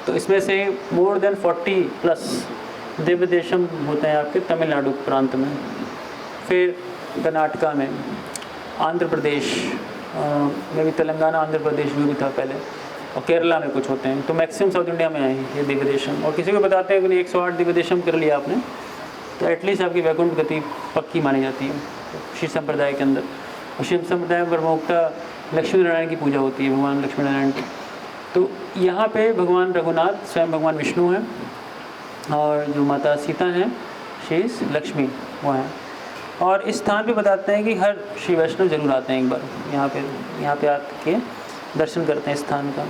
Speaker 1: तो इसमें से मोर देन 40+ दिव्य देशम होते हैं आपके तमिलनाडु प्रांत में, फिर कर्नाटका में, आंध्र प्रदेश में भी, तेलंगाना आंध्र प्रदेश में भी था पहले, और केरला में कुछ होते हैं। तो मैक्सिमम साउथ इंडिया में आए ये दिव्य देशम। और किसी को बताते हैं कि 108 दिव्य देशम कर लिया आपने तो एटलीस्ट आपकी वैकुंठ गति पक्की मानी जाती है शिव संप्रदाय के अंदर। और शिव संप्रदाय में प्रमुखता लक्ष्मी नारायण की पूजा होती है, भगवान लक्ष्मी नारायण की। तो यहाँ पे भगवान रघुनाथ स्वयं भगवान विष्णु हैं और जो माता सीता हैं शेष लक्ष्मी वो हैं। और इस स्थान पे बताते हैं कि हर श्री वैष्णव जरूर आते हैं एक बार यहाँ पे आके दर्शन करते हैं इस स्थान का।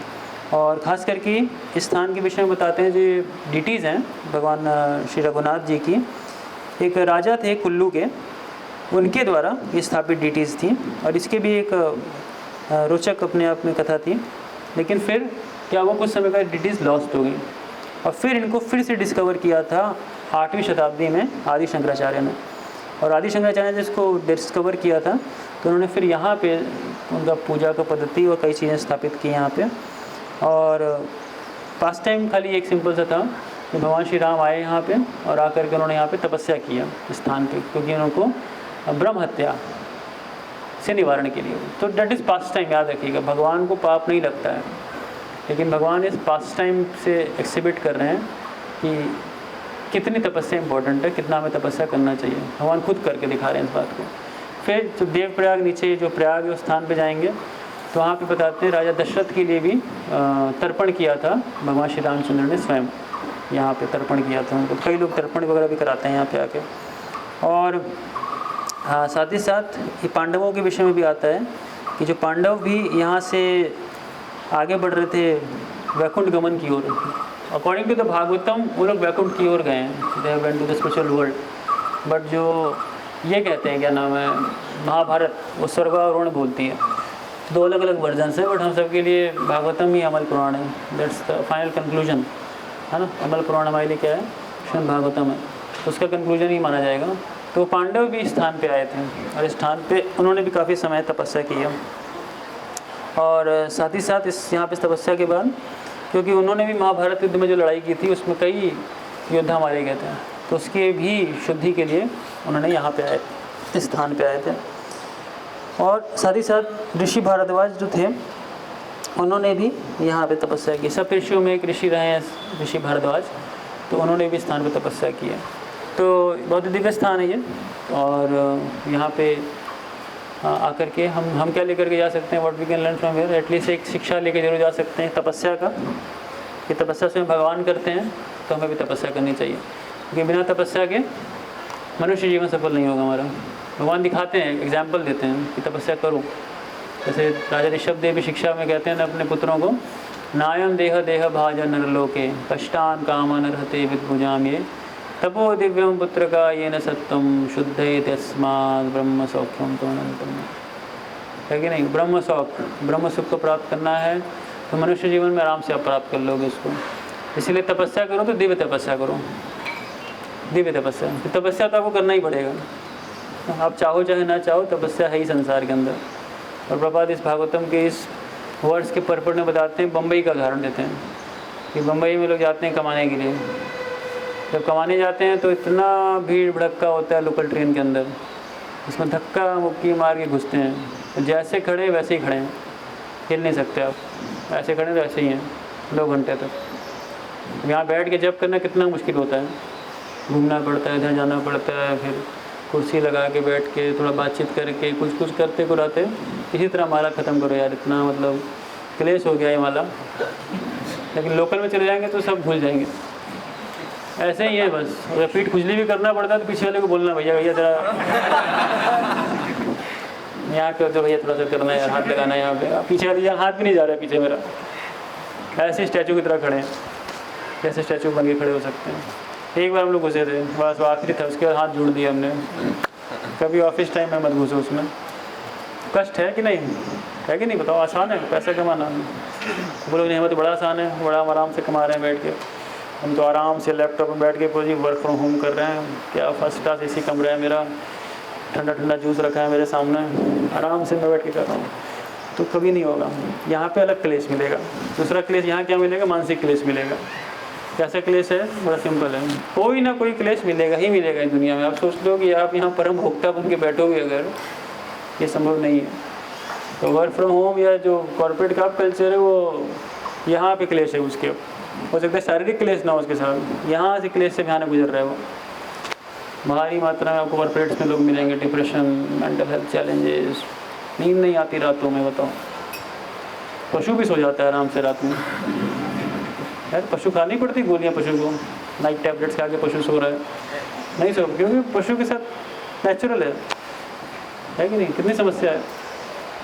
Speaker 1: और ख़ास करके इस स्थान के विषय में बताते हैं जो डिटीज़ हैं भगवान श्री रघुनाथ जी की। एक राजा थे कुल्लू के, उनके द्वारा ये स्थापित डिटीज़ थी और इसके भी एक रोचक अपने आप में कथा थी। लेकिन फिर क्या हुआ, कुछ समय बाद डिटीज़ लॉस्ट हो गई और फिर इनको फिर से डिस्कवर किया था 8वीं शताब्दी में आदि शंकराचार्य ने। और आदि शंकराचार्य ने जिसको डिस्कवर किया था तो उन्होंने फिर यहाँ पे उनका पूजा का पद्धति और कई चीज़ें स्थापित की यहाँ पे। और पास्ट टाइम खाली एक सिंपल सा था कि भगवान श्री राम आए यहाँ पे और आकर के उन्होंने यहाँ पे तपस्या किया इस स्थान पे, क्योंकि उनको ब्रह्म हत्या से निवारण के लिए। तो डेट इज़ पास्ट टाइम, याद रखिएगा, भगवान को पाप नहीं लगता है, लेकिन भगवान इस पास्ट टाइम से एक्सिबिट कर रहे हैं कि कितनी तपस्या इंपॉर्टेंट है, कितना हमें तपस्या करना चाहिए। भगवान खुद करके दिखा रहे हैं इस बात को। फिर जो देवप्रयाग, नीचे जो प्रयाग है उस स्थान पे जाएंगे तो वहाँ पे बताते हैं राजा दशरथ के लिए भी तर्पण किया था भगवान श्री रामचंद्र ने स्वयं, यहाँ पे तर्पण किया था उनको। कई लोग तर्पण वगैरह भी कराते हैं यहाँ पे आके। और हाँ, साथ ही साथ ये पांडवों के विषय में भी आता है कि जो पांडव भी यहाँ से आगे बढ़ रहे थे वैकुंठ गमन की ओर, अकॉर्डिंग टू द भागवतम वो लोग वैकुंठ की ओर गए हैं, they went to the spiritual world. But जो ये कहते हैं, क्या नाम है, महाभारत, वो स्वर्गारोहण बोलती है। दो अलग अलग वर्जन्स हैं, बट हम सब के लिए भागवतम ही अमल पुराण है, दैट्स द फाइनल कंक्लूजन, है ना। अमल पुराण हमारे लिए क्या है, श्रीमद् भागवतम है, तो उसका कंक्लूजन ही माना जाएगा। तो पांडव भी इस स्थान पे आए थे और इस स्थान पे उन्होंने भी काफ़ी समय तपस्या की है। और साथ ही साथ इस यहाँ पे तपस्या के बाद, क्योंकि उन्होंने भी महाभारत युद्ध में जो लड़ाई की थी उसमें कई योद्धा मारे गए थे, तो उसके भी शुद्धि के लिए उन्होंने यहाँ पे आए, इस स्थान पे आए थे। और साथ ही साथ ऋषि भारद्वाज जो थे उन्होंने भी यहाँ पे तपस्या की। सब ऋषियों में एक ऋषि रहे हैं ऋषि भारद्वाज, तो उन्होंने भी स्थान पे तपस्या की है। तो बहुत दिव्य स्थान है ये। और यहाँ पे आकर के हम क्या लेकर के जा सकते हैं, what we can learn from here, at least एक शिक्षा लेके जरूर जा सकते हैं तपस्या का, कि तपस्या स्वयं भगवान करते हैं तो हमें भी तपस्या करनी चाहिए, क्योंकि बिना तपस्या के मनुष्य जीवन सफल नहीं होगा हमारा। भगवान दिखाते हैं, एग्जाम्पल देते हैं कि तपस्या करो। जैसे राजा ऋषभ देव भी शिक्षा में कहते हैं ना अपने पुत्रों को, नायम देह देह भाज नरलोके कष्टान कामान रहते विद्भुजाम ये तपो दिव्यम पुत्र का ये न सत्यम शुद्ध तस्माद ब्रह्म सौख्यम तो अनंतम, है कि नहीं। ब्रह्म सौख, ब्रह्म सुख को प्राप्त करना है तो मनुष्य जीवन में आराम से आप प्राप्त कर लोगे इसको। इसीलिए तपस्या करो तो दिव्य तपस्या करो, दिव्य तपस्या। तो तपस्या तो आपको करना ही पड़ेगा, आप चाहो चाहे ना चाहो, तपस्या है ही संसार के अंदर। और प्रभात इस भागवतम के इस वर्ड्स के पर्पट में बताते हैं, बम्बई का उदाहरण देते हैं कि बम्बई में लोग जाते हैं कमाने के लिए। जब कमाने जाते हैं तो इतना भीड़ भड़क्का होता है लोकल ट्रेन के अंदर, उसमें धक्का मुक्की मार के घुसते हैं, तो जैसे खड़े वैसे ही खड़े हैं, हिल नहीं सकते आप, ऐसे खड़े तो ऐसे ही हैं 2 घंटे तक। यहाँ बैठ के जब करना कितना मुश्किल होता है, घूमना पड़ता है, इधर जाना पड़ता है, फिर कुर्सी लगा के बैठ के थोड़ा बातचीत करके कुछ करते कुराते इसी तरह माला ख़त्म करो यार, इतना मतलब क्लेश हो गया ये माला। लेकिन लोकल में चले जाएंगे तो सब भूल जाएंगे। ऐसे ही है बस। अगर पीठ खुजली भी करना पड़ता है तो पीछे वाले को बोलना, भैया भैया जरा यहाँ पे तो भैया थोड़ा सा करना है, हाथ लगाना है यहाँ पे। पीछे वाले यहाँ हाथ भी नहीं जा रहा है पीछे मेरा, ऐसे स्टैचू की तरह खड़े हैं, कैसे स्टैचू बन के खड़े हो सकते हैं। एक बार हम लोग घुसे थे, बस वो आखिरी था, उसके बाद हाथ जोड़ दिया हमने। कभी ऑफिस टाइम में मत घुसो उसमें, कष्ट है कि नहीं है कि नहीं बताओ। आसान है पैसा कमाना, बोलोगे नहीं हमें तो बड़ा आसान है, बड़ा हम आराम से कमा रहे हैं बैठ के। हम तो आराम से लैपटॉप में बैठ के पूरी वर्क फ्रॉम होम कर रहे हैं, क्या फर्स्ट क्लास एसी कमरा है मेरा, ठंडा ठंडा जूस रखा है मेरे सामने, आराम से मैं बैठ के कर रहा हूँ। तो कभी नहीं होगा। यहाँ पे अलग क्लेश मिलेगा। दूसरा क्लेश यहाँ क्या मिलेगा, मानसिक क्लेश मिलेगा। कैसा क्लेश है, बड़ा सिंपल है, कोई ना कोई क्लेश मिलेगा ही मिलेगा इस दुनिया में। आप सोच लो कि आप यहाँ परम भोक्ता बन के बैठोगे, अगर ये संभव नहीं है। तो वर्क फ्रॉम होम या जो कॉर्पोरेट का कल्चर है वो यहाँ पे क्लेश है उसके, हो सकता है शारीरिक क्लेश ना हो उसके साथ, यहाँ से क्लेश से भयानक गुजर रहा है वो। भारी मात्रा में आपको कॉर्पोरेट्स में लोग मिलेंगे, डिप्रेशन, मेंटल हेल्थ चैलेंजेस, नींद नहीं आती रातों में, बताओ। पशु भी सो जाता है आराम से रात में यार, पशु खानी पड़ती गोलियाँ पशु को, नाइट टैबलेट्स खा के पशु सो रहा है, नहीं सो, क्योंकि पशु के साथ नेचुरल है कि नहीं। कितनी समस्या है।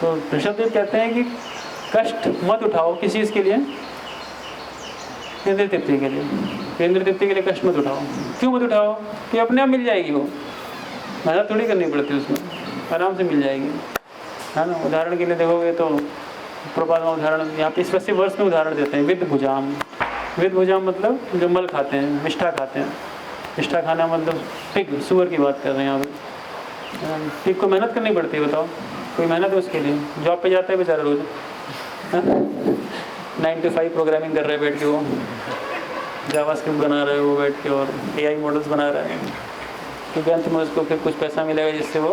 Speaker 1: तो ऋषभदेव कहते हैं कि कष्ट मत उठाओ किस चीज़ के लिए, इंद्र तृप्ति के लिए। इंद्र तृप्ति के लिए कष्ट मत उठाओ। क्यों मत उठाओ, कि अपने आप मिल जाएगी वो, मेहनत थोड़ी करनी पड़ती उसमें, आराम से मिल जाएगी, है ना। उदाहरण के लिए देखोगे तो प्रभात में उदाहरण यहाँ पे स्पेसिफिक वर्ष में उदाहरण देते हैं, विद भुजाम। विद भुजाम मतलब जो मल खाते हैं, मिष्ठा खाते हैं। मिष्ठा खाना मतलब पिग, सुअर की बात कर रहे हैं यहाँ पे। पिग को मेहनत करनी पड़ती है, बताओ, कोई मेहनत है उसके लिए। जॉब पे जाता है बेचारा रोज, 9 to 5 प्रोग्रामिंग कर रहे हैं बैठ के, वो जावास्क्रिप्ट बना रहे हैं वो बैठ के, और AI मॉडल्स बना रहे हैं, क्योंकि अंत में उसको फिर कुछ पैसा मिलेगा जिससे वो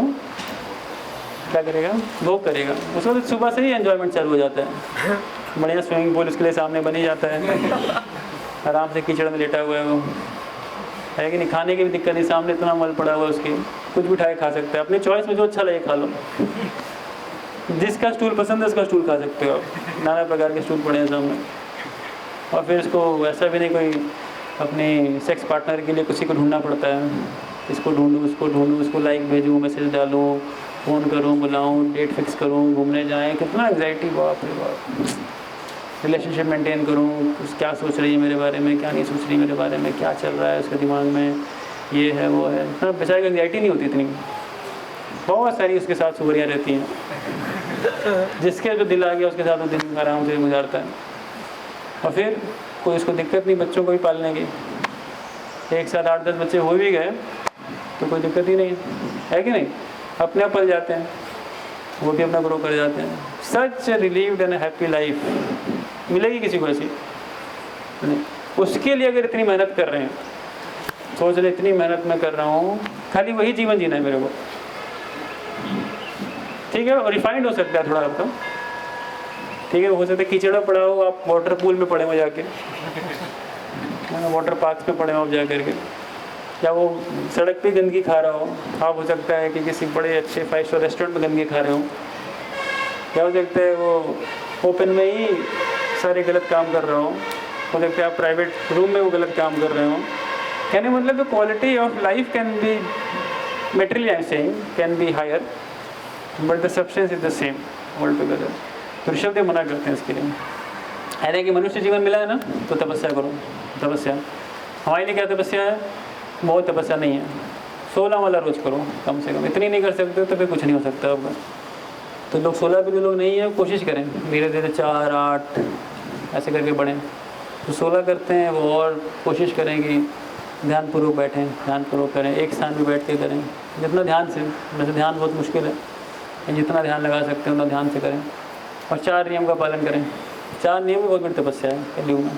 Speaker 1: क्या करेगा, भोग करेगा। उसको तो सुबह से ही एंजॉयमेंट चालू हो जाता है। बढ़िया स्विमिंग पूल उसके लिए सामने बन ही जाता है, आराम से कीचड़ में लेटा हुआ है वो, है कि नहीं। खाने की भी दिक्कत नहीं, सामने इतना मल पड़ा हुआ है उसकी, कुछ भी उठाए खा सकते हैं, अपनी चॉइस में जो अच्छा लगे खा लो। जिसका स्टूल पसंद है उसका स्टूल खा सकते हो आप, नाना प्रकार के स्टूल पड़े हैं सामने। और फिर इसको वैसा भी नहीं कोई अपने सेक्स पार्टनर के लिए किसी को ढूंढना पड़ता है, इसको ढूंढूँ उसको ढूंढूँ, उसको लाइक भेजूँ, मैसेज डालूँ, फ़ोन करूँ, बुलाऊँ, डेट फिक्स करूँ, घूमने जाएँ, कितना एंग्जाइटी, बाप रे बाप। रिलेशनशिप मेंटेन करूँ, क्या सोच रही है मेरे बारे में, क्या नहीं सोच रही मेरे बारे में, क्या चल रहा है उसके दिमाग में, ये है वो है। इतना बेचारे को एंग्जाइटी नहीं होती इतनी, बहुत सारी उसके साथ सुवरियाँ रहती हैं। जिसके जो दिल आ गया उसके साथ वो दिन आराम से गुजारता है। और फिर कोई उसको दिक्कत नहीं बच्चों को भी पालने की, एक साथ 8-10 बच्चे हो भी गए तो कोई दिक्कत ही नहीं है कि नहीं। अपने आप पल जाते हैं, वो भी अपना ग्रो कर जाते हैं। सच रिलीव्ड एंड हैप्पी लाइफ मिलेगी किसी को ऐसी नहीं। उसके लिए अगर इतनी मेहनत कर रहे हैं, सोच रहे इतनी मेहनत मैं कर रहा हूँ, खाली वही जीवन जीना है मेरे को, ठीक है। और रिफाइंड हो सकता है थोड़ा आपका, ठीक है। हो सकता है कीचड़ पड़ा हो, आप वाटर पूल में पड़े हो जाके, वाटर पार्क में पड़े हो आप जा करके, या वो सड़क पे गंदगी खा रहा हो आप, हो सकता है कि किसी बड़े अच्छे 5 स्टार रेस्टोरेंट में गंदगी खा रहे हो, क्या हो सकता है वो ओपन में ही सारे गलत काम कर रहा हो सकता है आप प्राइवेट रूम में वो गलत काम कर रहे हो। कहने मतलब the quality of life can be material, I am saying, can be higher but the substance is the same altogether. तो ऋषभदेव मना करते हैं इसके लिए। है कि मनुष्य जीवन मिला है ना, तो तपस्या करो। तपस्या हमारे लिए क्या तपस्या है, बहुत तपस्या नहीं है, 16 वाला रोज़ करो कम से कम। इतनी नहीं कर सकते तो फिर कुछ नहीं हो सकता आपका। तो लोग 16 भी जो लोग नहीं है कोशिश करें धीरे धीरे 4-8 ऐसे करके बढ़ें। तो 16 करते हैं वो, और कोशिश करें कि ध्यानपूर्वक बैठें, ध्यानपूर्वक करें, एक स्थान पर बैठ के करें जितना ध्यान से। वैसे ध्यान बहुत मुश्किल है, जितना ध्यान लगा सकते हैं उतना ध्यान से करें। और 4 नियम का पालन करें। 4 नियम बहुत बड़ी तपस्या है कलयुग में।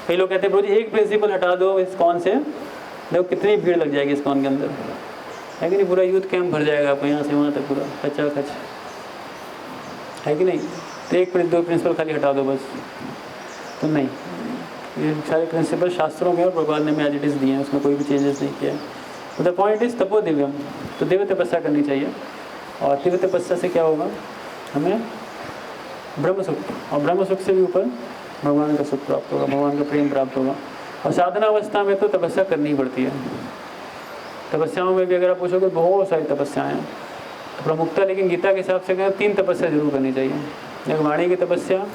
Speaker 1: कई लोग कहते हैं रोज एक प्रिंसिपल हटा दो इस्कॉन से, देखो कितनी भीड़ लग जाएगी इस्कॉन के अंदर, है कि नहीं। पूरा यूथ कैंप भर जाएगा आपको यहाँ से वहाँ तक पूरा खचा खच, है कि नहीं। तो 1-2 प्रिंसिपल खाली हटा दो बस, तो नहीं, ये सारे प्रिंसिपल शास्त्रों में और प्रभात ने एज इट इज़ दिए हैं, उसमें कोई भी चेंजेस नहीं किया है। तो द पॉइंट इज तपो दिव्यम, तो दिव्य तपस्या करनी चाहिए। और दिव्य तपस्या से क्या होगा, हमें ब्रह्म सुख, और ब्रह्म सुख से भी ऊपर भगवान का सुख प्राप्त होगा, भगवान का प्रेम प्राप्त होगा। और साधना अवस्था में तो तपस्या करनी ही पड़ती है। तपस्याओं में भी अगर आप पूछोगे बहुत सारी तपस्याएँ हैं, तो प्रमुखता लेकिन गीता के हिसाब से कहें 3 तपस्या जरूर करनी चाहिए। एक वाणी की तपस्या,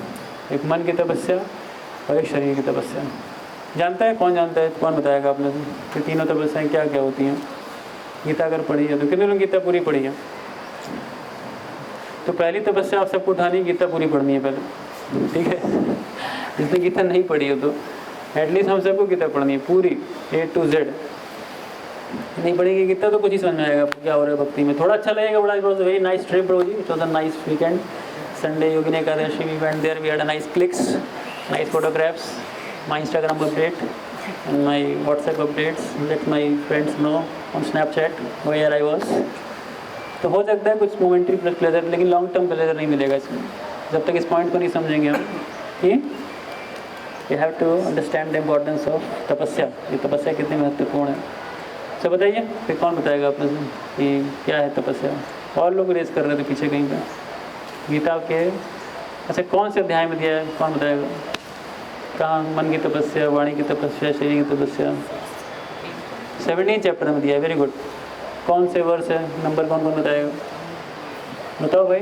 Speaker 1: एक मन की तपस्या और एक शरीर की तपस्या। जानता है कौन जानता है, कौन बताएगा आपने कि तीनों तपस्याएँ क्या क्या होती हैं? गीता अगर पढ़ी है तो कितने लोग गीता पूरी पढ़ी है? तो पहली तपस्या आप सबको उठानी, गीता पूरी पढ़नी है पहले, ठीक है? जिसने गीता नहीं पढ़ी हो तो एटलीस्ट हम सबको गीता पढ़नी है पूरी A to Z। नहीं पढ़ेगी गीता तो कुछ ही समझ में आएगा क्या हो रहा है भक्ति में। थोड़ा अच्छा लगेगा, बड़ा it was very nice trip bro ji, it was a nice weekend. Sunday Yogini Ekadashi we went there, we had a nice clicks, nice photographs, my Instagram update and my WhatsApp updates, let my friends know on Snapchat where I was। तो हो सकता है कुछ momentary pleasure, लेकिन long term pleasure नहीं मिलेगा इसमें जब तक इस पॉइंट को नहीं समझेंगे हम कि you have to understand the importance of tapasya. ये तपस्या कितनी महत्वपूर्ण है। तो बताइए फिर कौन बताएगा अपने से कि क्या है तपस्या? और लोग रेस कर रहे थे पीछे कहीं पर गीता के। अच्छा कौन से अध्याय में दिया है, कौन बताएगा? कहाँ? मन की तपस्या, वाणी की तपस्या, शरीर की तपस्या, 17 चैप्टर में दिया है। Very good. कौन से वर्ष है, नंबर कौन कौन बताएगा? बताओ भाई।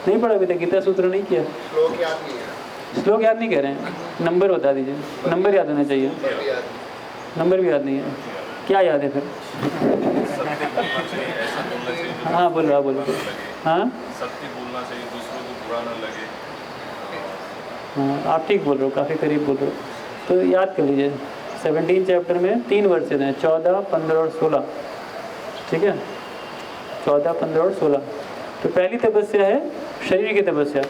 Speaker 1: नहीं पढ़ा अभी तक, गीता सूत्र नहीं किया,
Speaker 2: श्लोक याद नहीं है।
Speaker 1: श्लोक याद नहीं कह रहे हैं, नंबर बता दीजिए। नंबर याद होना चाहिए। नंबर भी याद नहीं है, क्या याद है फिर? हाँ बोलो, हाँ बोलो। हाँ
Speaker 2: सत्य बोलना चाहिए, दूसरों को बुरा ना लगे।
Speaker 1: हाँ आप ठीक बोल रहे हो, काफ़ी करीब बोल रहे हो। तो याद कर लीजिए 17 चैप्टर में 3 वर्सेज हैं, 14, 15 और 16, ठीक है? 14, 15 और 16। तो पहली तपस्या है शरीर की तपस्या।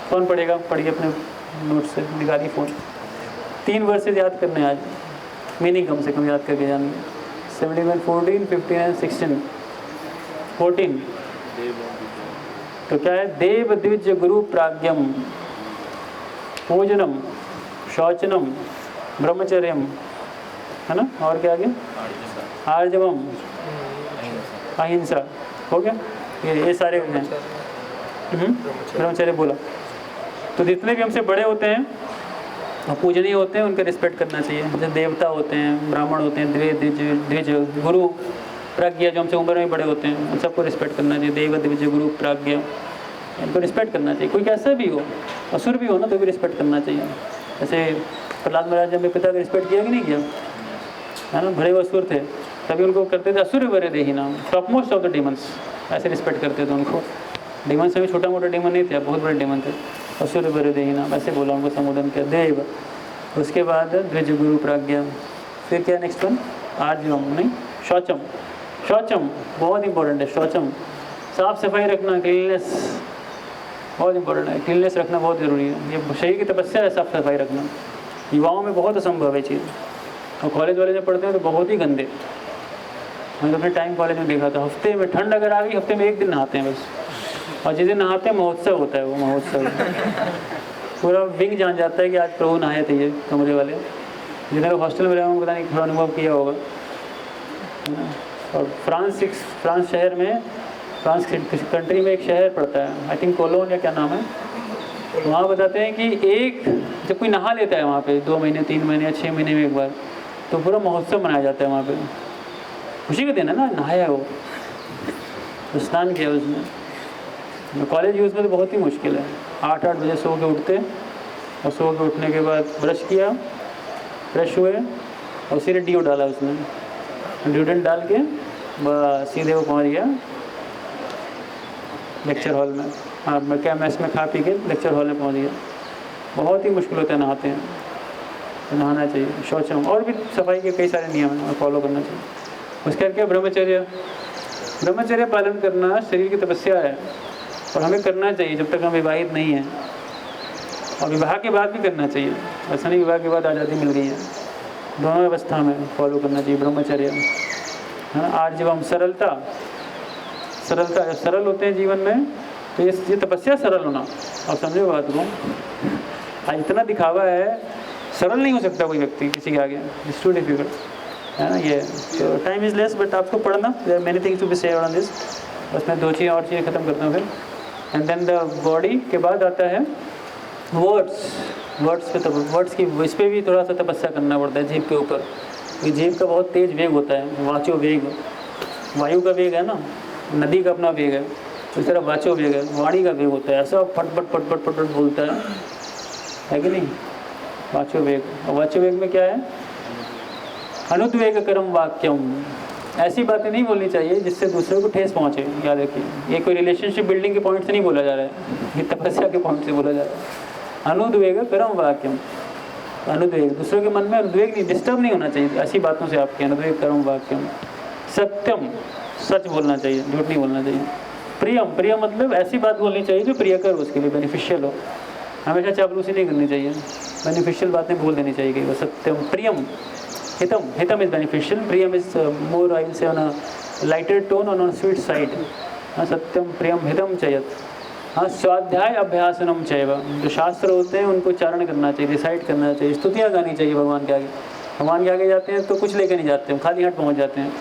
Speaker 1: कौन पढ़ेगा? पढ़िए अपने नोट से, निकालिए फ़ोन। 3 वर्सेज याद करने आज, मीनिंग कम से कम याद करके जानिए। 17, 14, 15 एंड 16। 14 तो क्या है? देव द्विज गुरु प्राज्ञम पूजनम शौचनम ब्रह्मचर्यम, है ना? और क्या आगे? आर्जवम अहिंसा। हो गया? ये सारे हैं। ब्रह्मचर्य बोला। तो जितने भी हमसे बड़े होते हैं और पूजनीय होते हैं उनका रिस्पेक्ट करना चाहिए। जैसे देवता होते हैं, ब्राह्मण होते हैं, द्विज गुरु प्राज्ञ जो हमसे उम्र में बड़े होते हैं, उन सबको रिस्पेक्ट करना चाहिए। देव द्विज गुरु प्राज्ञ, इनको रिस्पेक्ट करना चाहिए। कोई कैसा भी हो, असुर भी हो ना, तो भी रिस्पेक्ट करना चाहिए। जैसे प्रहलाद महाराज ने अपने पिता का रिस्पेक्ट किया कि नहीं किया, है ना? बड़े वो असुर थे, तभी उनको करते थे असुर बरे दे ही नाम, top most of the demons, ऐसे रिस्पेक्ट करते थे उनको। डीमन से भी छोटा मोटा डीमन नहीं थे, बहुत बड़े डीमन थे। असुर बरे दे ही नाम ऐसे बोला, उनको संबोधन किया देव। उसके बाद द्विज गुरु प्राज्ञा, फिर क्या नेक्स्ट वन? आर्जवम नहीं, शौचम। शौचम बहुत इंपॉर्टेंट है। शौचम साफ सफाई रखना, क्लीननेस बहुत इंपॉर्टेंट है। क्लीननेस रखना बहुत ज़रूरी है। ये शरीर की तपस्या है, साफ सफाई रखना। युवाओं में बहुत असंभव है चीज़, और कॉलेज वाले जब पढ़ते हैं तो बहुत ही गंदे। मैंने तो अपने टाइम कॉलेज में देखा था, हफ्ते में ठंड अगर आ गई, हफ्ते में 1 दिन नहाते हैं बस, और जिस दिन नहाते हैं महोत्सव होता है, वो महोत्सव पूरा विंग जान जाता है कि आज प्रभु नहाए थे ये कमरे वाले। जिन्हें हॉस्टल में रहे होंगे पता नहीं, थोड़ा अनुभव किया होगा। और फ्रांस शहर में, फ्रांस कंट्री में एक शहर पड़ता है, आई थिंक कोलोन या क्या नाम है, वहाँ बताते हैं कि एक जब कोई नहा लेता है वहाँ पे 2 महीने 3 महीने या 6 महीने में एक बार, तो पूरा महोत्सव मनाया जाता है वहाँ पे। खुशी का दिन है ना, नहाया वो, तो स्नान किया उसने। कॉलेज यूज़ में तो बहुत ही मुश्किल है। 8-8 बजे सो के उठते, और सो के उठने के बाद ब्रश किया, फ्रेश हुए, और सीधे ड्यू डाला उसने, ड्यूडेंट डाल के बस सीधे वो पहुँच गया लेक्चर हॉल में। हाँ, मैं क्या मैस में खा पी के लेक्चर हॉल में पहुँच गया। बहुत ही मुश्किल होता है नहाते हैं, तो नहाना चाहिए। शौचम, और भी सफाई के कई सारे नियम हैं, फॉलो करना चाहिए। उसके क्या? ब्रह्मचर्य। ब्रह्मचर्य पालन करना शरीर की तपस्या है, और हमें करना चाहिए जब तक हम विवाहित नहीं हैं, और विवाह के बाद भी करना चाहिए। ऐसा नहीं विवाह के बाद आज़ादी मिल गई है, दोनों अवस्था में फॉलो करना चाहिए ब्रह्मचर्य, है ना? आर्जवम सरलता। सरलता, जब सरल होते हैं जीवन में तो ये तपस्या सरल होना। और समझो बात को, आज इतना दिखावा है, सरल नहीं हो सकता कोई व्यक्ति किसी के आगे, इट्स टू डिफिकल्ट, है ना? ये तो टाइम इज़ लेस, बट आपको पढ़ना, there are many things to be said on this. बस मैं 2 चीज़ और चीज़ें ख़त्म करता हूँ फिर। एंड देन द बॉडी के बाद आता है वर्ड्स। वर्ड्स पे वर्ड्स की इस पर भी थोड़ा सा तपस्या करना पड़ता है जीभ के ऊपर, क्योंकि जीभ का बहुत तेज वेग होता है। वाचो वेग, वायु का वेग है ना, नदी का अपना वेग है, उस तरह वाचो वेग है, वाणी का वेग होता है। ऐसा फटफट फटफट फटफट बोलता है कि नहीं, वाचो वेग। और वाचो वेग में क्या है, अनुद्वेग करम वाक्यम। ऐसी बातें नहीं बोलनी चाहिए जिससे दूसरे को ठेस पहुँचे। याद रखिए, ये कोई रिलेशनशिप बिल्डिंग के पॉइंट से नहीं बोला जा रहा है, ये तपस्या के पॉइंट से बोला जा रहा है। अनुद्वेग करम वाक्यम, अनुद्वेग, दूसरों के मन में अनुद्वेग नहीं, डिस्टर्ब नहीं होना चाहिए ऐसी बातों से आपके। अनुद्वेग करम वाक्यम। सत्यम, सच बोलना चाहिए, झूठ नहीं बोलना चाहिए। प्रियम, प्रियम मतलब ऐसी बात बोलनी चाहिए जो प्रियकर हो, उसके लिए बेनिफिशियल हो। हमेशा चापलूसी नहीं करनी चाहिए, बेनिफिशियल बातें बोल देनी चाहिए कि सत्यम। प्रियम, हितम, हितम इज बेनिफिशियल, प्रियम is more I will say on a lighter tone on sweet side. सत्यम प्रियम हितम चयत। हाँ, स्वाध्याय अभ्यासनम चैव, जो शास्त्र होते हैं उनको उच्चारण करना चाहिए, रिसाइट करना चाहिए, स्तुतियाँ गानी चाहिए भगवान के आगे। भगवान के आगे जाते हैं तो कुछ लेके नहीं जाते हैं, खाली हाथ पहुँच जाते हैं।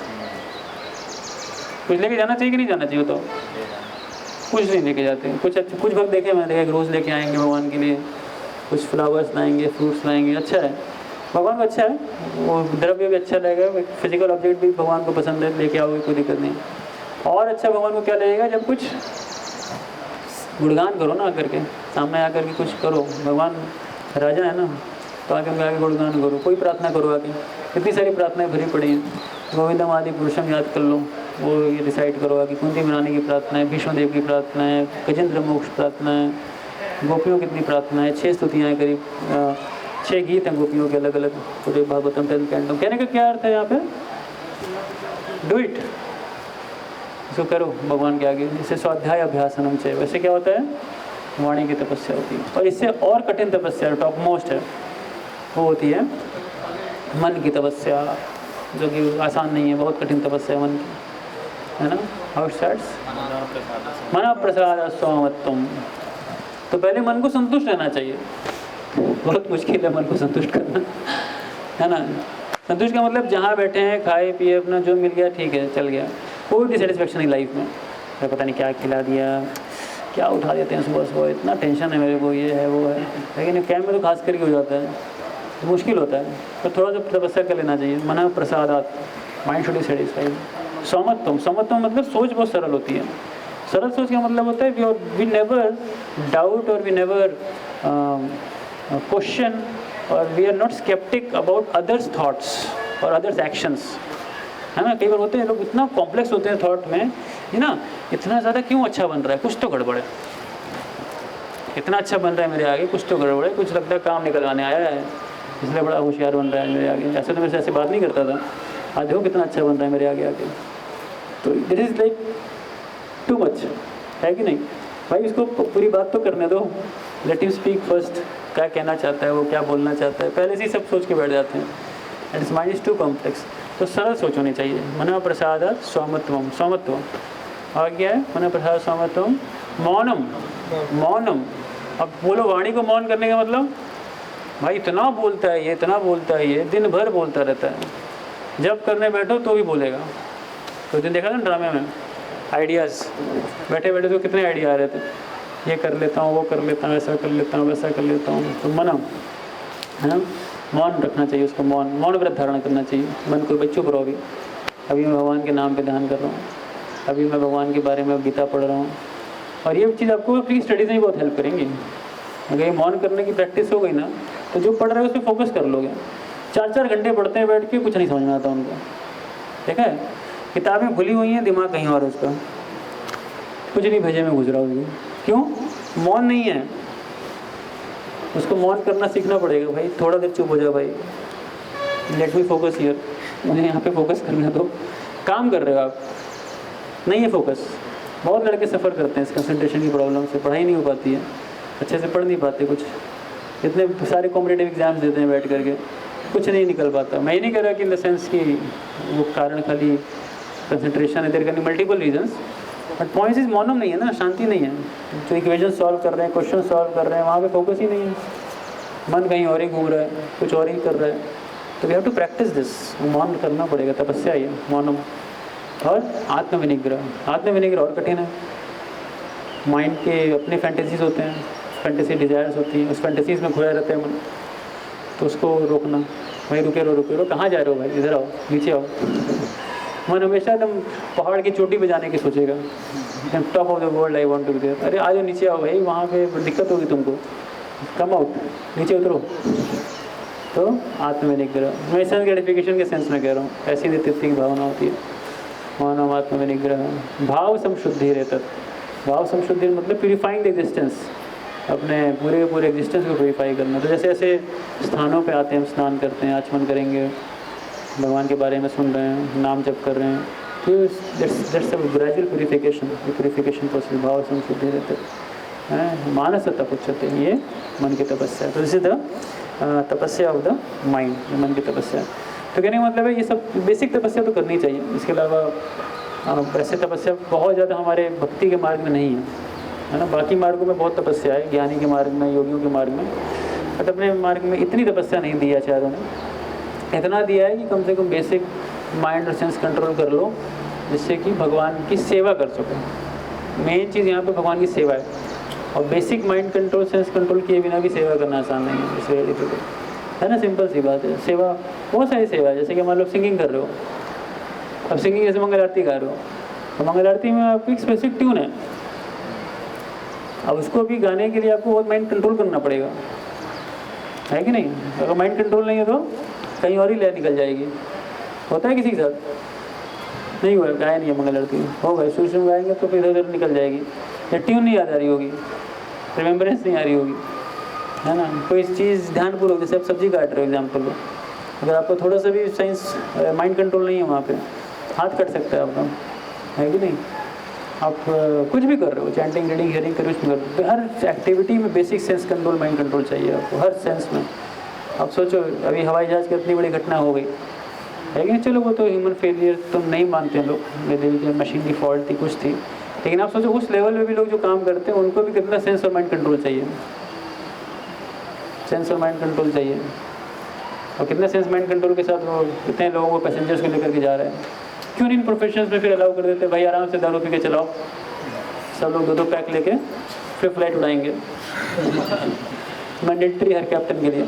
Speaker 1: कुछ लेके जाना चाहिए कि नहीं जाना चाहिए, तो कुछ नहीं लेके जाते हैं। कुछ भक्त देखे मैंने, देखे रोज़ लेके आएंगे भगवान के लिए, कुछ फ्लावर्स लाएंगे, फ्रूट्स लाएंगे। अच्छा है, भगवान को अच्छा है, वो द्रव्य भी अच्छा लगेगा, फिजिकल ऑब्जेक्ट भी भगवान को पसंद है, लेके आओगे कोई दिक्कत नहीं। और अच्छा भगवान को क्या लगेगा, जब कुछ गुणगान करो ना, आकर के सामने आकर के कुछ करो। भगवान राजा है ना, तो आके उनके आगे गुणगान करो, कोई प्रार्थना करो आके। कितनी सारी प्रार्थनाएं भरी पड़ी हैं, गोविंदम आदि पुरुषम याद कर लो, वो ये डिसाइड करो आगे। कुंती बनाने की प्रार्थना है, भीष्म देव की प्रार्थना है, गजेंद्र मोक्ष प्रार्थना है, गोपियों कितनी प्रार्थना है, 6 स्तुतियाँ हैं, करीब 6 गीत हैं गोपियों के अलग अलग, पूरे भागवतम 10 कैंडो। कहने का क्या अर्थ है यहाँ पे, डू इट, इसको करो भगवान के आगे। इससे स्वाध्याय अभ्यासनम चाहिए। वैसे क्या होता है, वाणी की तपस्या होती है। और इससे और कठिन तपस्या टॉप मोस्ट है, वो होती है मन की तपस्या, जो कि आसान नहीं है, बहुत कठिन तपस्या है मन की, है ना। हाउ स्टार्ट्स, मन प्रसाद स्वामत्वम। तो पहले मन को संतुष्ट रहना चाहिए, बहुत मुश्किल है मन को संतुष्ट करना, है ना। संतुष्ट का मतलब जहाँ बैठे हैं, खाए पिए, अपना जो मिल गया ठीक है, चल गया, कोई डिससेटिस्फेक्शन नहीं लाइफ में। मैं पता नहीं क्या खिला दिया, क्या उठा देते हैं सुबह सुबह, इतना टेंशन है मेरे को, ये है वो है। लेकिन कैम्प में तो खास करके हो जाता है, तो मुश्किल होता है। तो थोड़ा सा तपस्या कर लेना चाहिए। मन प्रसादात, माइंड शुड बी सेटिस्फाइड। सौमत्वम, सौमत्वम मतलब सोच बहुत सरल होती है। सरल सोच का मतलब होता है वी नेवर डाउट और वी नेवर क्वेश्चन और we are not skeptic about others' thoughts और अदर्स एक्शंस, है ना। कई बार होते हैं लोग इतना कॉम्प्लेक्स होते हैं थॉट में, है ना, इतना ज़्यादा क्यों अच्छा बन रहा है, कुछ तो गड़बड़ है, इतना अच्छा बन रहा है मेरे आगे, कुछ तो गड़बड़ है, कुछ लगता है काम निकल आने आया है, इसलिए बड़ा होशियार बन रहा है मेरे आगे। ऐसे तो मेरे से ऐसे बात नहीं करता था, आज देखो कितना अच्छा बन रहा है मेरे आगे आगे। तो this is like too much, है कि नहीं भाई। इसको पूरी बात तो करने दो, लेट हिम स्पीक फर्स्ट, क्या कहना चाहता है वो, क्या बोलना चाहता है, पहले से ही सब सोच के बैठ जाते हैं। And its mind is too complex. तो सरल सोच होनी चाहिए। मन प्रसाद स्वामत्वम, स्वामत्व और क्या है, मन प्रसाद स्वामत्वम। मौनम, मौनम। अब बोलो वाणी को मौन करने का मतलब, भाई इतना बोलता है ये, इतना बोलता है ये, दिन भर बोलता रहता है, जब करने बैठो तो भी बोलेगा। तो दिन देखा था ना ड्रामे में, आइडियाज़, बैठे बैठे तो कितने आइडिया आ रहे थे, ये कर लेता हूँ, वो कर लेता हूँ, ऐसा कर लेता हूँ, वैसा कर लेता हूँ। तो मनम, है ना, मौन रखना चाहिए उसको, मौन व्रत धारण करना चाहिए। मन को बच्चों पर अभी अभी मैं भगवान के नाम पे ध्यान कर रहा हूँ, अभी मैं भगवान के बारे में गीता पढ़ रहा हूँ। और ये चीज़ आपको अपनी स्टडीज़ में बहुत हेल्प करेंगी। अगर ये मौन करने की प्रैक्टिस हो गई ना, तो जो पढ़ रहे हो उस पर फोकस कर लोगे। 4-4 घंटे पढ़ते हैं बैठ के, कुछ नहीं समझ में आता उनको, ठीक है। किताबें भुली हुई हैं, दिमाग कहीं और उसका, कुछ नहीं भेजे में गुजरा उसको, क्यों, मौन नहीं है। उसको मौन करना सीखना पड़ेगा भाई। थोड़ा देर चुप हो जाओ भाई, लेट मी फोकस हियर, मुझे यहाँ पे फोकस करना दो। काम कर रहे हो आप, नहीं है फोकस। बहुत लड़के सफ़र करते हैं इस कंसंट्रेशन की प्रॉब्लम से, पढ़ाई नहीं हो पाती है, अच्छे से पढ़ नहीं पाते कुछ। इतने सारे कॉम्पिटेटिव एग्जाम्स देते हैं बैठ करके, कुछ नहीं निकल पाता। मैं ये नहीं कह रहा कि इन द सेंस कि वो कारण खाली कंसंट्रेशन है, there can be multiple reasons, but point is मौनम नहीं है ना, शांति नहीं है। जो इक्वेशन सॉल्व कर रहे हैं, क्वेश्चन सॉल्व कर रहे हैं, वहाँ पे फोकस ही नहीं है, मन कहीं और ही घूम रहा है, कुछ और ही कर रहा है। तो we have to practise this, मौन करना पड़ेगा, तपस्या ही है मौनम। और आत्मविनिग्रह, आत्मविनिग्रह और कठिन है। माइंड के अपने फैंटेसीज होते हैं, फैंटेसी डिज़ायर्स होती हैं, उस फैंटेसीज में खोया रहता है मन, तो उसको रोकना। भाई रुके रहो, कहाँ जा रहे हो भाई, इधर आओ, नीचे आओ। मन हमेशा एकदम पहाड़ की चोटी पे जाने की सोचेगा, top of the world I want to be there. अरे आज नीचे आओ भाई, वहाँ पे दिक्कत होगी तुमको, कम आउट, नीचे उतरो। तो आत्मनिग्रह, मैं सेल्फ ग्रेटिफिकेशन के सेंस में कह रहा हूँ, ऐसी तृप्ति की भावना होती है। मानव आत्मनिग्रह, भाव समशुद्धि रहता। भाव समशुद्धि मतलब प्यूरिफाइंग द एग्जिस्टेंस, अपने पूरे पूरे एग्जिस्टेंस को प्यूरिफाई करना। तो जैसे ऐसे स्थानों पे आते हैं, हम स्नान करते हैं, आचमन करेंगे, भगवान के बारे में सुन रहे हैं, नाम जप कर रहे हैं, तो that's a gradual purification process. भाव समशुद्धि रहते हैं। मानस तप उच्चते, ये मन की तपस्या। तो दिस इज द तपस्या ऑफ द माइंड, मन की तपस्या। तो कहने का मतलब है ये सब बेसिक तपस्या तो करनी चाहिए। इसके अलावा वैसे तपस्या बहुत ज़्यादा हमारे भक्ति के मार्ग में नहीं है ना। बाकी मार्गों में बहुत तपस्या है, ज्ञानी के मार्ग में, योगियों के मार्ग में, बट अपने मार्ग में इतनी तपस्या नहीं दी आचार्यों ने। इतना दिया है कि कम से कम बेसिक माइंड और सेंस कंट्रोल कर लो, जिससे कि भगवान की सेवा कर सको। मेन चीज़ यहाँ पे भगवान की सेवा है। और basic mind control, sense control किए बिना भी सेवा करना आसान नहीं है, इसलिए डिफिकल्ट है ना। सिंपल सी बात है। सेवा बहुत सारी सेवा है, जैसे कि मान लो सिंगिंग कर रहे हो, अब सिंगिंग जैसे मंगल आरती गा रहे हो, तो मंगल आरती में आपकी एक स्पेसिफिक ट्यून है, अब उसको भी गाने के लिए आपको बहुत माइंड कंट्रोल करना पड़ेगा, है कि नहीं। अगर माइंड कंट्रोल नहीं है तो कहीं और ही लय निकल जाएगी। होता है किसी के साथ? नहीं हुआ, गाया नहीं है मंगल आरती में, हो गए शुरू में गाएंगे तो फिर इधर उधर निकल जाएगी, या ट्यून नहीं याद आ रही होगी, रिमेम्बरेंस नहीं आ रही होगी, है ना। कोई चीज़ ध्यानपूर्वक, जैसे आप सब्जी काट रहे हो एग्जाम्पल लो, अगर आपको थोड़ा सा भी साइंस माइंड कंट्रोल नहीं है, वहाँ पे हाथ कट सकता है आपका, है कि नहीं। आप कुछ भी कर रहे हो, चैंटिंग, रीडिंग, हियरिंग, कुछ भी कर रहे हो, हर एक्टिविटी में basic sense control, mind control चाहिए आपको, हर सेंस में। आप सोचो अभी हवाई जहाज़ की इतनी बड़ी घटना हो गई, है कि नहीं। चलो वो तो ह्यूमन फेलियर तो नहीं मानते हैं लोग, मेरे मशीन की फॉल्ट थी, कुछ थी, लेकिन आप सोचो उस लेवल में भी लोग जो काम करते हैं उनको भी कितना सेंस और माइंड कंट्रोल चाहिए, सेंस और माइंड कंट्रोल चाहिए। और कितने सेंस माइंड कंट्रोल के साथ वो कितने लोगों को, पैसेंजर्स को लेकर के जा रहे हैं। क्यों नहीं इन प्रोफेशंस में फिर अलाउ कर देते, भाई आराम से दारू पी के चलाओ, सब लोग 2-2 पैक लेके फिर फ्लाइट उड़ाएंगे, मैंडेटरी हर कैप्टन के लिए।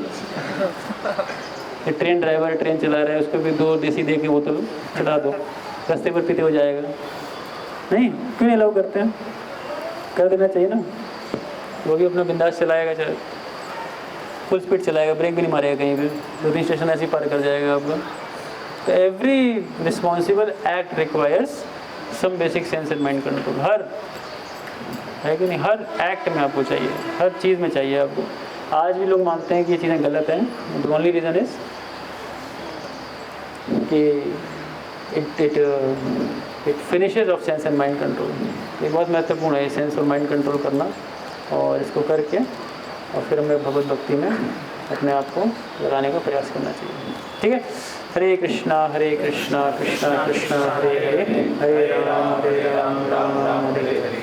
Speaker 1: ट्रेन ड्राइवर ट्रेन चला रहा है, उसको भी 2 देसी दे के बोतल चढ़ा दो, रास्ते पर पीते हो जाएगा। नहीं, क्यों नहीं अलाउ करते हैं? कर देना चाहिए ना। वो भी अपना बिंदास चलाएगा, चाहे फुल स्पीड चलाएगा, ब्रेक भी नहीं मारेगा कहीं भी, 2-3 स्टेशन ऐसे ही पार कर जाएगा आपका। तो every responsible act requires some basic sense and mind control, हर, है कि नहीं, हर एक्ट में आपको चाहिए, हर चीज़ में चाहिए आपको। आज भी लोग मानते हैं कि ये चीज़ें गलत हैं, द ओनली रीज़न इज़ कि it finishes of sense and mind control. ये बहुत महत्वपूर्ण है, सेंस और माइंड कंट्रोल करना, और इसको करके और फिर हमें भगवत भक्ति में अपने आप को लगाने का प्रयास करना चाहिए। ठीक है। हरे कृष्णा कृष्णा कृष्णा हरे हरे, हरे राम राम राम हरे हरे।